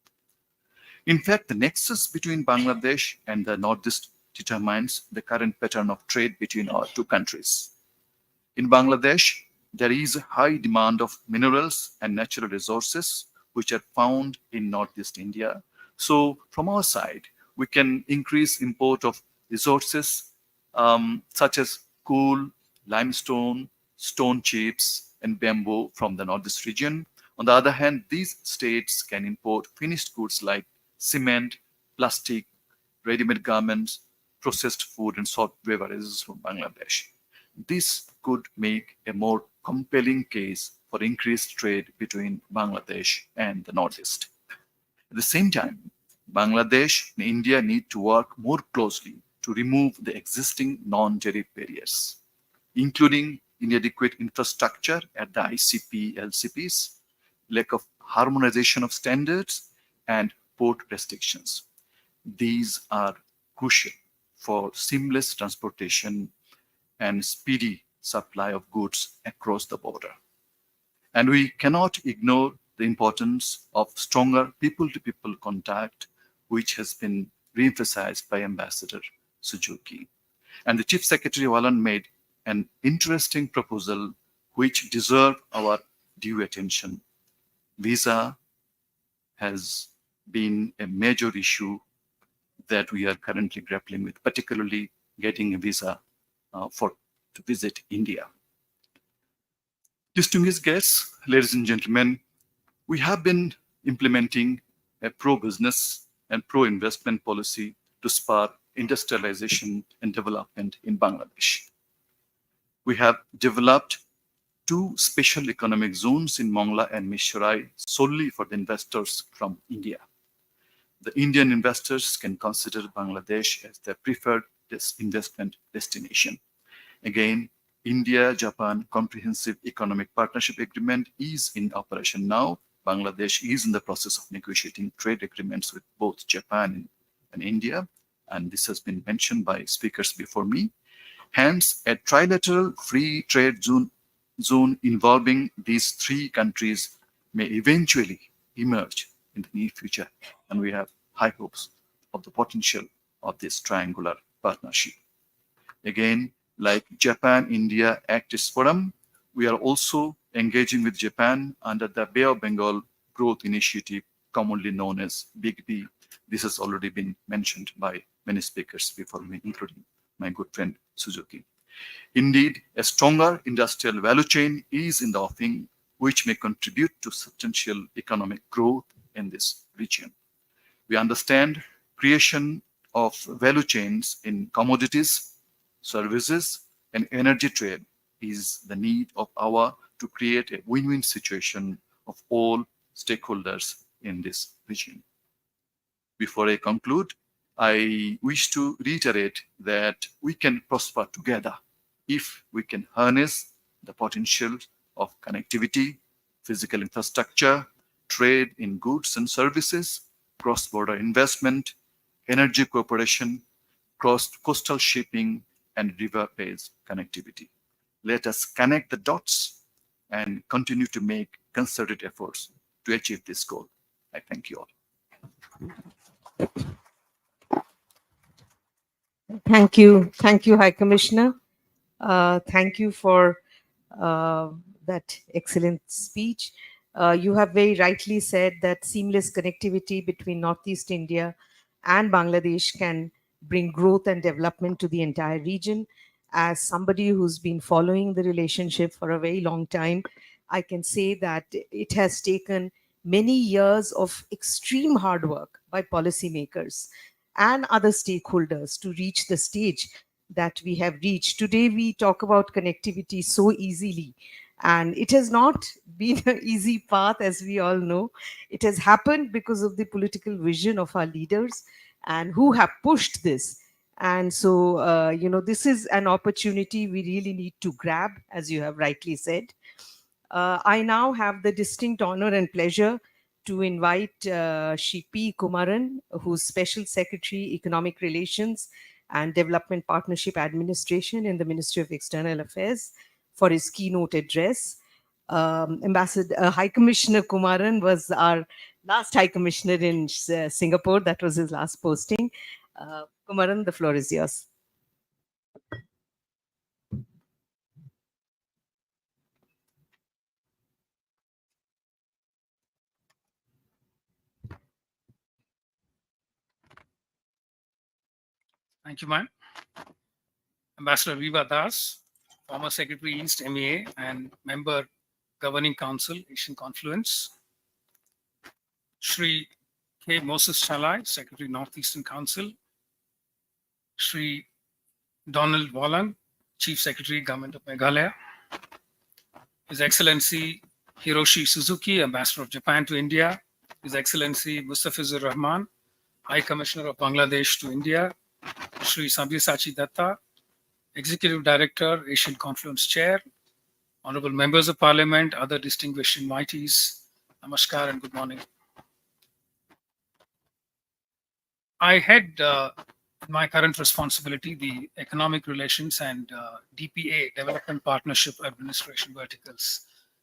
In fact, the nexus between Bangladesh and the Northeast determines the current pattern of trade between our two countries. In Bangladesh, there is a high demand of minerals and natural resources which are found in Northeast India. So from our side, we can increase import of resources such as coal, limestone, stone chips, and bamboo from the Northeast region. On the other hand, these states can import finished goods like cement, plastic, ready-made garments, processed food, and soft beverages from Bangladesh. This could make a more compelling case for increased trade between Bangladesh and the Northeast. At the same time, Bangladesh and India need to work more closely to remove the existing non-tariff barriers, including inadequate infrastructure at the ICP LCPs, lack of harmonization of standards, and port restrictions. These are crucial for seamless transportation and speedy supply of goods across the border. And we cannot ignore the importance of stronger people-to-people contact, which has been re-emphasized by Ambassador Suzuki. And the Chief Secretary Wallan made an interesting proposal which deserves our due attention. Visa has been a major issue that we are currently grappling with, particularly getting a visa to visit India. Distinguished guests, ladies and gentlemen, we have been implementing a pro-business and pro-investment policy to spur industrialization and development in Bangladesh. We have developed 2 special economic zones in Mongla and Mishrai solely for the investors from India. The Indian investors can consider Bangladesh as their preferred investment destination. Again, India-Japan Comprehensive Economic Partnership Agreement is in operation now. Bangladesh is in the process of negotiating trade agreements with both Japan and India, and this has been mentioned by speakers before me. Hence, a trilateral free trade zone involving these 3 countries may eventually emerge in the near future, and we have high hopes of the potential of this triangular partnership. Again, like Japan-India Actist Forum, we are also engaging with Japan under the Bay of Bengal Growth Initiative, commonly known as Big B. This has already been mentioned by many speakers before me, including my good friend Suzuki. Indeed, a stronger industrial value chain is in the offing, which may contribute to substantial economic growth in this region. We understand creation of value chains in commodities, services, and energy trade is the need of our to create a win-win situation of all stakeholders in this region. Before I conclude, I wish to reiterate that we can prosper together if we can harness the potential of connectivity, physical infrastructure, trade in goods and services, cross-border investment, energy cooperation, coastal shipping, and river-based connectivity. Let us connect the dots and continue to make concerted efforts to achieve this goal. I thank you all. Thank you, High Commissioner. Thank you for that excellent speech. You have very rightly said that seamless connectivity between Northeast India and Bangladesh can bring growth and development to the entire region. As somebody who's been following the relationship for a very long time, I can say that it has taken many years of extreme hard work by policymakers and other stakeholders to reach the stage that we have reached. Today, we talk about connectivity so easily, and it has not been an easy path, as we all know. It has happened because of the political vision of our leaders and who have pushed this. And so, this is an opportunity we really need to grab, as you have rightly said. I now have the distinct honor and pleasure to invite Shri P. Kumaran, who's Special Secretary, Economic Relations and Development Partnership Administration in the Ministry of External Affairs, for his keynote address. Ambassador High Commissioner Kumaran was our last High Commissioner in Singapore. That was his last posting. Kumaran, the floor is yours. Thank you, ma'am. Ambassador Viva Das, former Secretary East MEA and member Governing Council, Asian Confluence. Shri K. Moses Chalai, Secretary Northeastern Council. Shri Donald Wallang, Chief Secretary, Government of Meghalaya. His Excellency Hiroshi Suzuki, Ambassador of Japan to India. His Excellency Mustafizur Rahman, High Commissioner of Bangladesh to India. Shri Sabyasachi Datta, Executive Director, Asian Confluence Chair. Honorable Members of Parliament, other distinguished invitees, Namaskar and good morning. I head my current responsibility, the Economic Relations and DPA, Development Partnership Administration verticals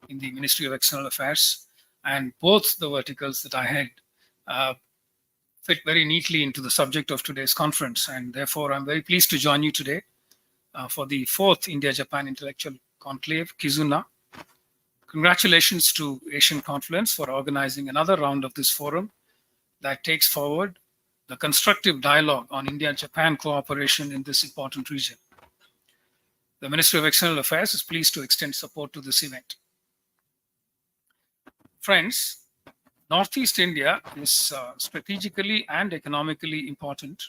in the Ministry of External Affairs. And both the verticals that I head fit very neatly into the subject of today's conference. And therefore, I'm very pleased to join you today for the 4th India-Japan Intellectual Conclave, KIZUNA. Congratulations to Asian Confluence for organizing another round of this forum that takes forward the constructive dialogue on India-Japan cooperation in this important region. The Ministry of External Affairs is pleased to extend support to this event. Friends, Northeast India is strategically and economically important.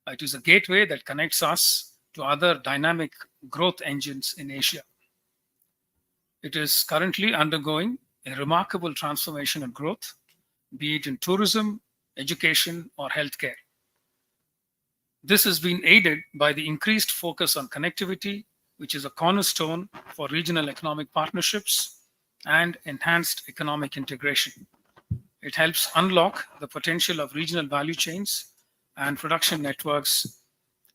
It is a gateway that connects us to other dynamic growth engines in Asia. It is currently undergoing a remarkable transformation and growth, be it in tourism, education, or healthcare. This has been aided by the increased focus on connectivity, which is a cornerstone for regional economic partnerships and enhanced economic integration. It helps unlock the potential of regional value chains and production networks,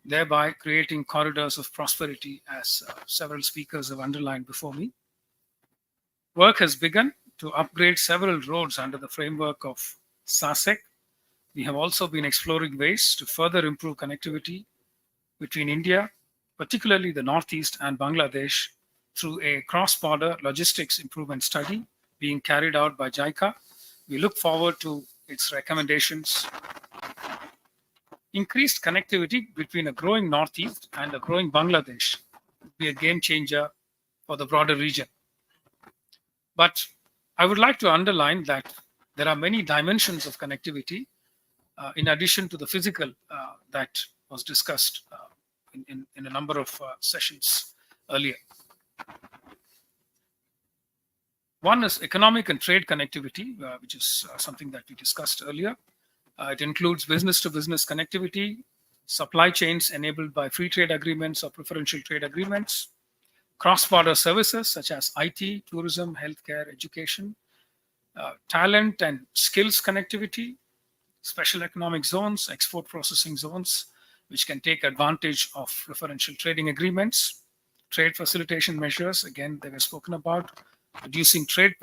thereby creating corridors of prosperity, as several speakers have underlined before me. Work has begun to upgrade several roads under the framework of SASEC. We have also been exploring ways to further improve connectivity between India, particularly the Northeast and Bangladesh, through a cross-border logistics improvement study being carried out by JICA. We look forward to its recommendations. Increased connectivity between a growing Northeast and a growing Bangladesh will be a game changer for the broader region. But I would like to underline that there are many dimensions of connectivity in addition to the physical that was discussed in a number of sessions earlier. One is economic and trade connectivity, which is something that we discussed earlier. It includes business-to-business connectivity, supply chains enabled by free trade agreements or preferential trade agreements, cross-border services such as IT, tourism, healthcare, education, talent and skills connectivity, special economic zones, export processing zones, which can take advantage of preferential trading agreements, trade facilitation measures, again, they were spoken about, reducing trade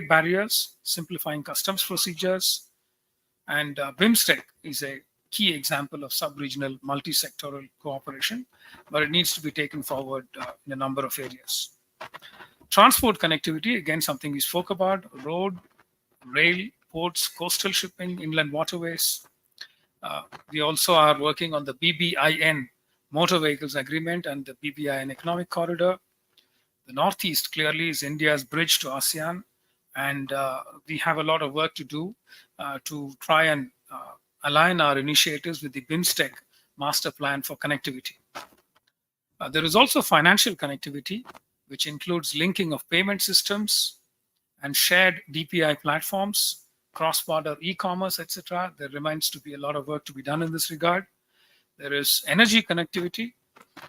barriers, simplifying customs procedures, and BIMSTEC is a key example of sub-regional multi-sectoral cooperation, but it needs to be taken forward in a number of areas. Transport connectivity, again, something we spoke about, road, rail, ports, coastal shipping, inland waterways. We also are working on the BBIN motor vehicles agreement and the BBIN economic corridor. The Northeast clearly is India's bridge to ASEAN, and we have a lot of work to do to try and align our initiatives with the BIMSTEC master plan for connectivity. There is also financial connectivity, which includes linking of payment systems and shared DPI platforms, cross-border e-commerce, etc. There remains to be a lot of work to be done in this regard. There is energy connectivity,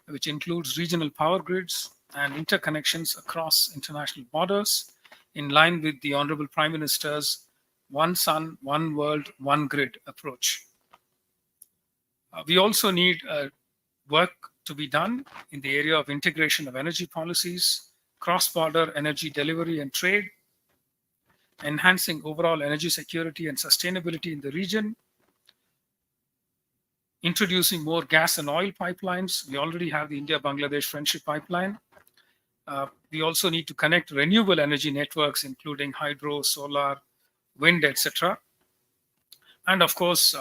which includes regional power grids and interconnections across international borders, in line with the Honorable Prime Minister's one sun, one world, one grid approach. We also need work to be done in the area of integration of energy policies, cross-border energy delivery and trade, enhancing overall energy security and sustainability in the region, introducing more gas and oil pipelines. We already have the India-Bangladesh Friendship Pipeline. We also need to connect renewable energy networks, including hydro, solar, wind, etc. And of course,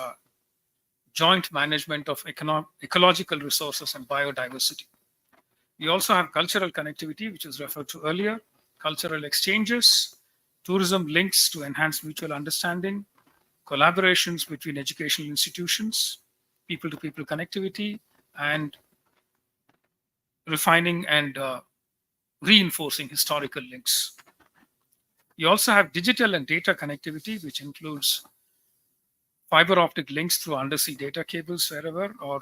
joint management of ecological resources and biodiversity. We also have cultural connectivity, which was referred to earlier, cultural exchanges, tourism links to enhance mutual understanding, collaborations between educational institutions, people-to-people connectivity, and refining and reinforcing historical links. You also have digital and data connectivity, which includes fiber optic links through undersea data cables wherever, or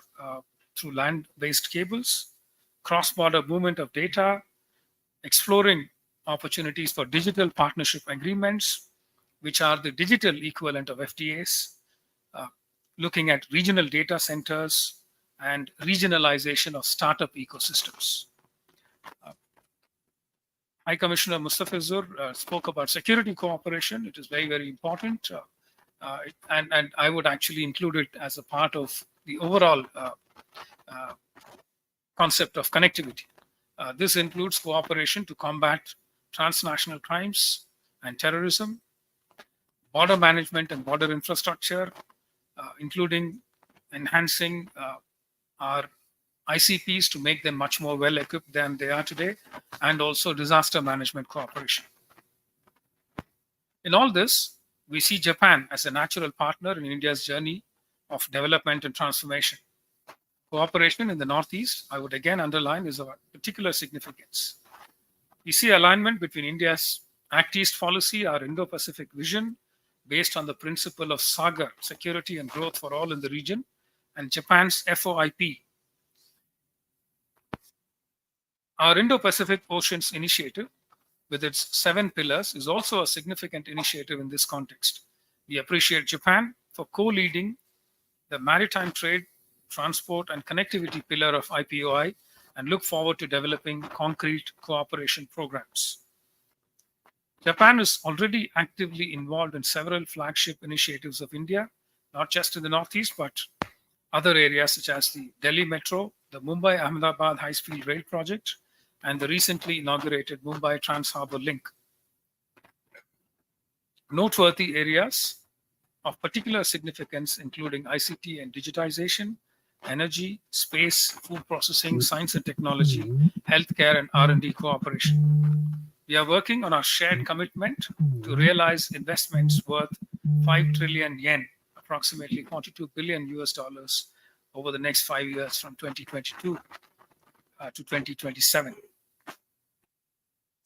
through land-based cables, cross-border movement of data, exploring opportunities for digital partnership agreements, which are the digital equivalent of FTAs, looking at regional data centers and regionalization of startup ecosystems. High Commissioner Mustafizur spoke about security cooperation. It is very, very important. And I would actually include it as a part of the overall concept of connectivity. This includes cooperation to combat transnational crimes and terrorism, border management and border infrastructure, including enhancing our ICPs to make them much more well equipped than they are today, and also disaster management cooperation. In all this, we see Japan as a natural partner in India's journey of development and transformation. Cooperation in the Northeast, I would again underline, is of particular significance. We see alignment between India's Act East policy, our Indo-Pacific vision, based on the principle of Sagar, security and growth for all in the region, and Japan's FOIP. Our Indo-Pacific Oceans Initiative, with its 7 pillars, is also a significant initiative in this context. We appreciate Japan for co-leading the maritime trade, transport, and connectivity pillar of IPOI, and look forward to developing concrete cooperation programs. Japan is already actively involved in several flagship initiatives of India, not just in the Northeast, but other areas such as the Delhi Metro, the Mumbai-Ahmedabad high-speed rail project, and the recently inaugurated Mumbai Trans-Harbour Link. Noteworthy areas of particular significance, including ICT and digitization, energy, space, food processing, science and technology, healthcare, and R&D cooperation. We are working on our shared commitment to realize investments worth 5 trillion yen, approximately $42 billion over the next 5 years from 2022 to 2027.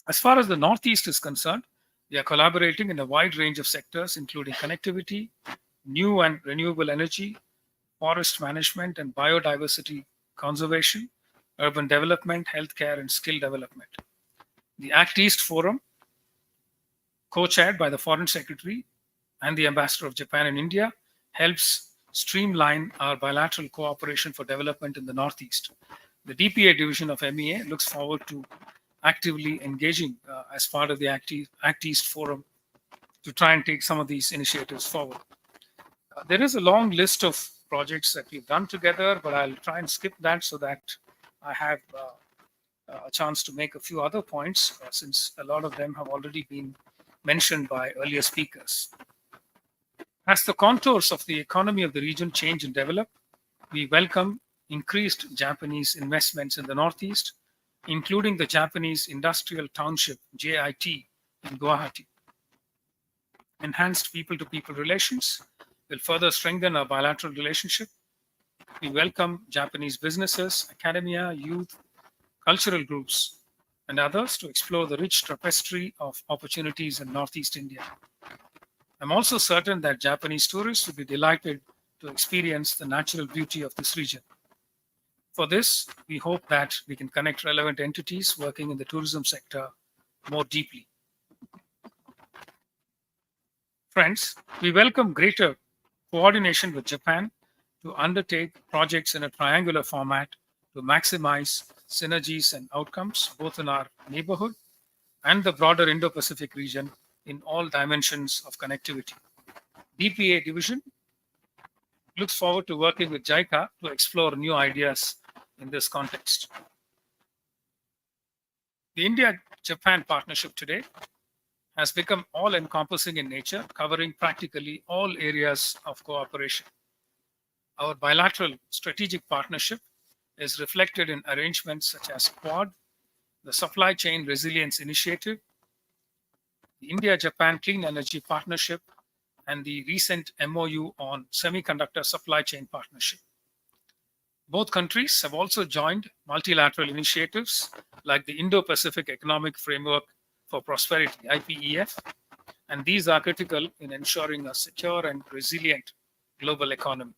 As far as the Northeast is concerned, we are collaborating in a wide range of sectors, including connectivity, new and renewable energy, forest management and biodiversity conservation, urban development, healthcare, and skill development. The Act East Forum, co-chaired by the Foreign Secretary and the Ambassador of Japan in India, helps streamline our bilateral cooperation for development in the Northeast. The DPA division of MEA looks forward to actively engaging as part of the Act East Forum to try and take some of these initiatives forward. There is a long list of projects that we've done together, but I'll try and skip that so that I have a chance to make a few other points, since a lot of them have already been mentioned by earlier speakers. As the contours of the economy of the region change and develop, we welcome increased Japanese investments in the Northeast, including the Japanese Industrial Township, JIT, in Guwahati. Enhanced people-to-people relations will further strengthen our bilateral relationship. We welcome Japanese businesses, academia, youth, cultural groups, and others to explore the rich tapestry of opportunities in Northeast India. I'm also certain that Japanese tourists will be delighted to experience the natural beauty of this region. For this, we hope that we can connect relevant entities working in the tourism sector more deeply. Friends, we welcome greater coordination with Japan to undertake projects in a triangular format to maximize synergies and outcomes both in our neighborhood and the broader Indo-Pacific region in all dimensions of connectivity. DPA division looks forward to working with JICA to explore new ideas in this context. The India-Japan partnership today has become all-encompassing in nature, covering practically all areas of cooperation. Our bilateral strategic partnership is reflected in arrangements such as Quad, the Supply Chain Resilience Initiative, the India-Japan Clean Energy Partnership, and the recent MOU on Semiconductor Supply Chain Partnership. Both countries have also joined multilateral initiatives like the Indo-Pacific Economic Framework for Prosperity, IPEF, and these are critical in ensuring a secure and resilient global economy.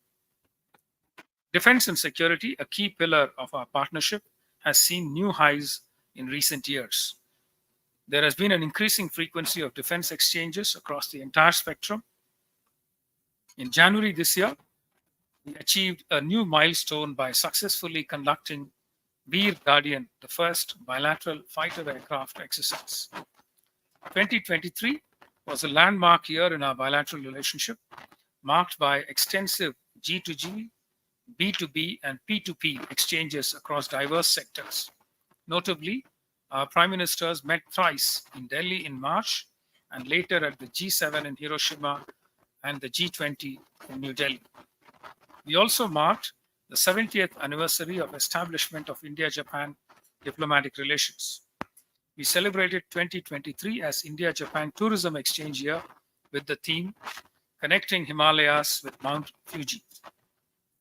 Defense and security, a key pillar of our partnership, has seen new highs in recent years. There has been an increasing frequency of defense exchanges across the entire spectrum. In January this year, we achieved a new milestone by successfully conducting Veer Guardian, the first bilateral fighter aircraft exercise. 2023 was a landmark year in our bilateral relationship, marked by extensive G2G, B2B, and P2P exchanges across diverse sectors. Notably, our prime ministers met thrice in Delhi in March and later at the G7 in Hiroshima and the G20 in New Delhi. We also marked the 70th anniversary of establishment of India-Japan diplomatic relations. We celebrated 2023 as India-Japan Tourism Exchange Year with the theme Connecting Himalayas with Mount Fuji.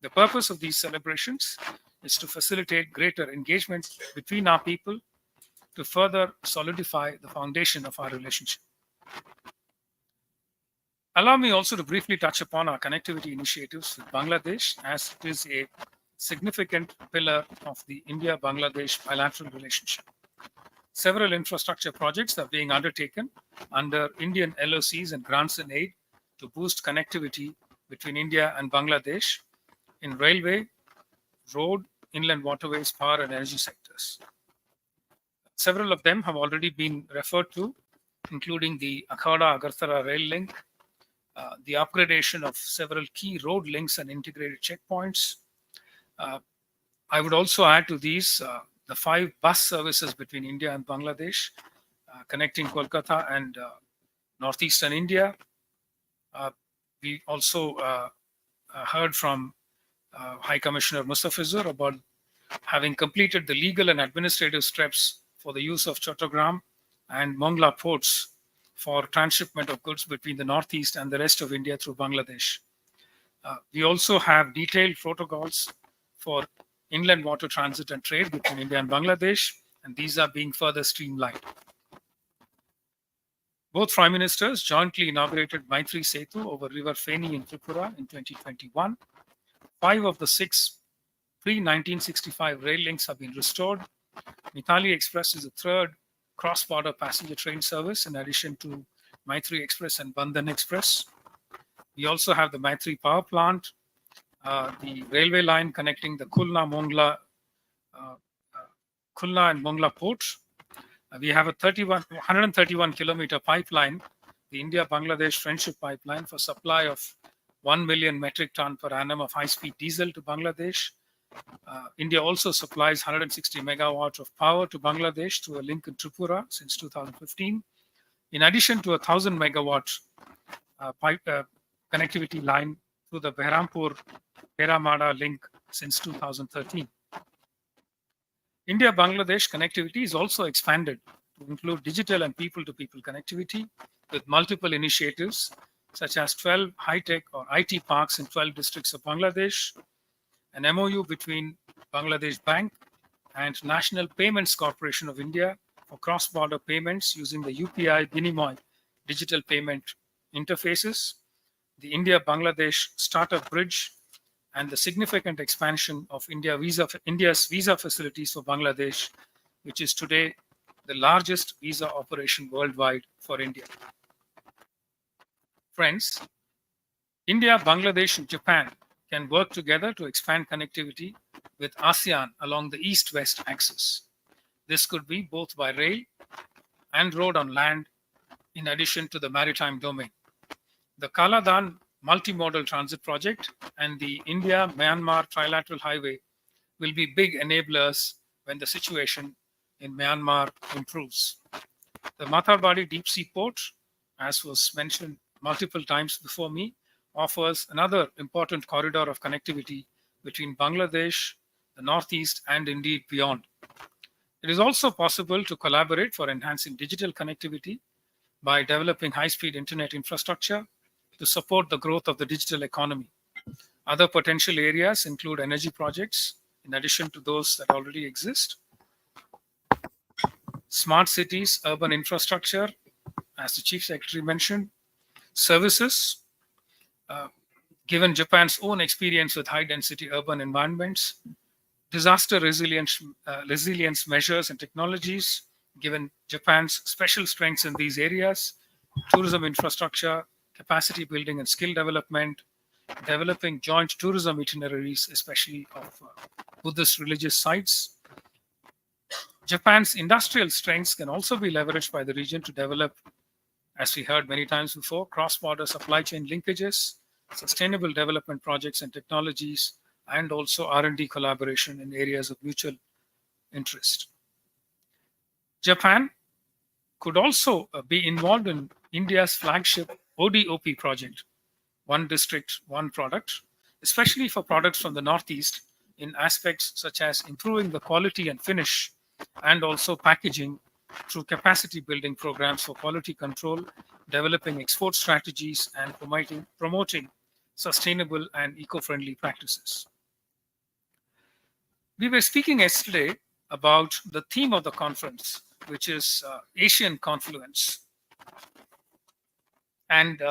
The purpose of these celebrations is to facilitate greater engagement between our people to further solidify the foundation of our relationship. Allow me also to briefly touch upon our connectivity initiatives with Bangladesh, as it is a significant pillar of the India-Bangladesh bilateral relationship. Several infrastructure projects are being undertaken under Indian LOCs and grants and aid to boost connectivity between India and Bangladesh in railway, road, inland waterways, power, and energy sectors. Several of them have already been referred to, including the Akhada-Agartala rail link, the upgradation of several key road links and integrated checkpoints. I would also add to these the 5 bus services between India and Bangladesh, connecting Kolkata and northeastern India. We also heard from High Commissioner Mustafizur about having completed the legal and administrative steps for the use of Chattogram and Mongla ports for transshipment of goods between the Northeast and the rest of India through Bangladesh. We also have detailed protocols for inland water transit and trade between India and Bangladesh, and these are being further streamlined. Both Prime Ministers jointly inaugurated Maitri Setu over River Feni in Tripura in 2021. 5 of the 6 pre-1965 rail links have been restored. Mithali Express is the 3rd cross-border passenger train service in addition to Maitri Express and Bandhan Express. We also have the Maitri Power Plant, the railway line connecting the Khulna and Mongla port. We have a 131-kilometer pipeline, the India-Bangladesh Friendship Pipeline, for supply of 1 million metric ton per annum of high-speed diesel to Bangladesh. India also supplies 160 megawatts of power to Bangladesh through a link in Tripura since 2015, in addition to a 1,000 megawatt connectivity line through the Behrampur-Peramada link since 2013. India-Bangladesh connectivity is also expanded to include digital and people-to-people connectivity with multiple initiatives such as 12 high-tech or IT parks in 12 districts of Bangladesh, an MOU between Bangladesh Bank and National Payments Corporation of India for cross-border payments using the UPI Binimoy digital payment interfaces, the India-Bangladesh Startup Bridge, and the significant expansion of India's visa facilities for Bangladesh, which is today the largest visa operation worldwide for India. Friends, India, Bangladesh, and Japan can work together to expand connectivity with ASEAN along the east-west axis. This could be both by rail and road on land, in addition to the maritime domain. The Kaladan multimodal transit project and the India-Myanmar trilateral highway will be big enablers when the situation in Myanmar improves. The Matharbadi deep sea port, as was mentioned multiple times before me, offers another important corridor of connectivity between Bangladesh, the Northeast, and indeed beyond. It is also possible to collaborate for enhancing digital connectivity by developing high-speed internet infrastructure to support the growth of the digital economy. Other potential areas include energy projects, in addition to those that already exist, smart cities, urban infrastructure, as the Chief Secretary mentioned, services, given Japan's own experience with high-density urban environments, disaster resilience measures and technologies, given Japan's special strengths in these areas, tourism infrastructure, capacity building and skill development, developing joint tourism itineraries, especially of Buddhist religious sites. Japan's industrial strengths can also be leveraged by the region to develop, as we heard many times before, cross-border supply chain linkages, sustainable development projects and technologies, and also R&D collaboration in areas of mutual interest. Japan could also be involved in India's flagship ODOP project, One District, One Product, especially for products from the Northeast in aspects such as improving the quality and finish, and also packaging through capacity building programs for quality control, developing export strategies, and promoting sustainable and eco-friendly practices. We were speaking yesterday about the theme of the conference, which is Asian confluence. And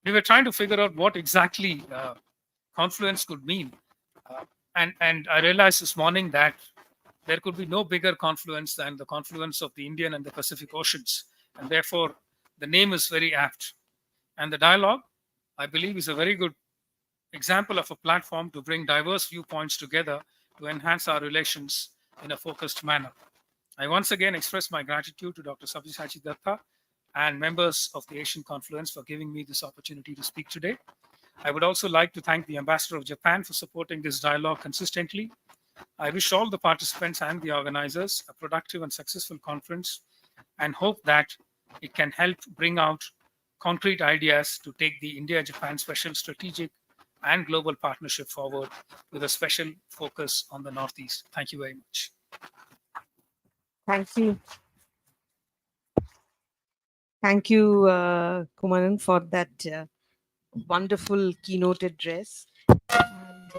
we were trying to figure out what exactly confluence could mean. And I realized this morning that there could be no bigger confluence than the confluence of the Indian and the Pacific Oceans. And therefore, the name is very apt. And the dialogue, I believe, is a very good example of a platform to bring diverse viewpoints together to enhance our relations in a focused manner. I once again express my gratitude to Dr. Sabyasachi Datta and members of the Asian Confluence for giving me this opportunity to speak today. I would also like to thank the Ambassador of Japan for supporting this dialogue consistently. I wish all the participants and the organizers a productive and successful conference and hope that it can help bring out concrete ideas to take the India-Japan special strategic and global partnership forward with a special focus on the Northeast. Thank you very much. Thank you. Thank you, Kumaran, for that wonderful keynote address. And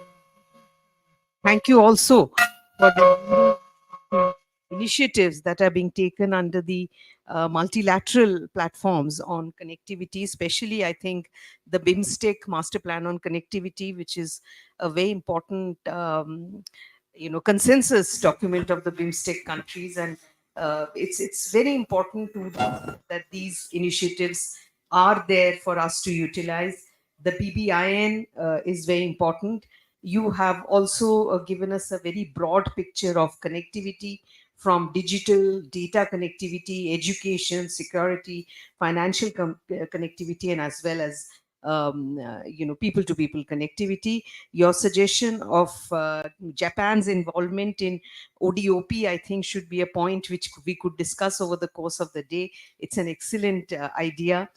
thank you also for the initiatives that are being taken under the multilateral platforms on connectivity, especially I think the BIMSTEC Master Plan on Connectivity, which is a very important consensus document of the BIMSTEC countries. And it's very important that these initiatives are there for us to utilize. The PBIN is very important. You have also given us a very broad picture of connectivity, from digital data connectivity, education, security, financial connectivity, and as well as people-to-people connectivity. Your suggestion of Japan's involvement in ODOP, I think, should be a point which we could discuss over the course of the day. It's an excellent idea.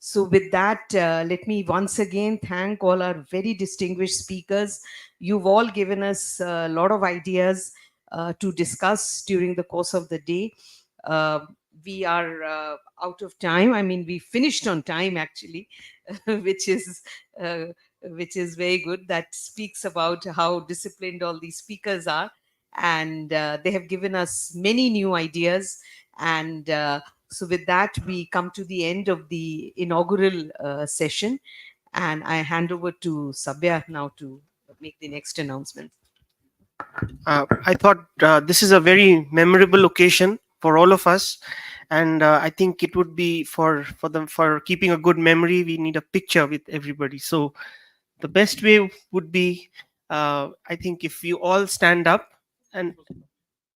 So with that, let me once again thank all our very distinguished speakers. You've all given us a lot of ideas to discuss during the course of the day. We are out of time. I mean, we finished on time, actually, which is very good. That speaks about how disciplined all these speakers are. And they have given us many new ideas. And so with that, we come to the end of the inaugural session. And I hand over to Sabya now to make the next announcement. I thought this is a very memorable occasion for all of us, And I think it would be for keeping a good memory, we need a picture with everybody. So the best way would be, I think, if you all stand up, and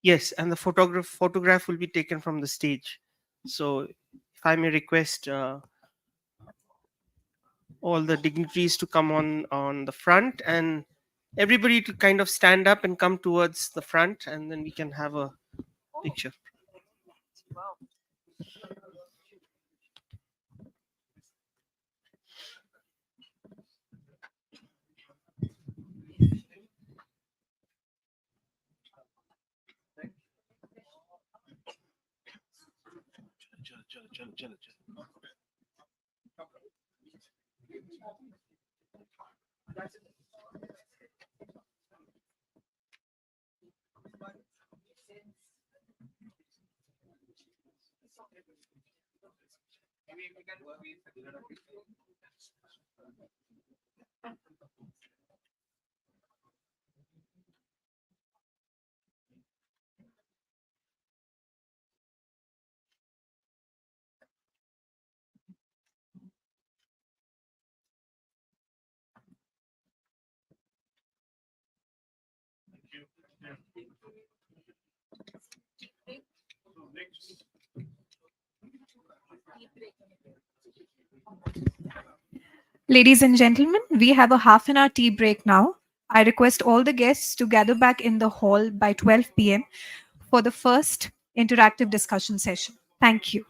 yes, and the photograph will be taken from the stage. So if I may request all the dignitaries to come on the front, and everybody to kind of stand up and come towards the front, and then we can have a picture. Ladies and gentlemen, we have a half an hour tea break now. I request all the guests to gather back in the hall by 12 p.m. for the first interactive discussion session. Thank you.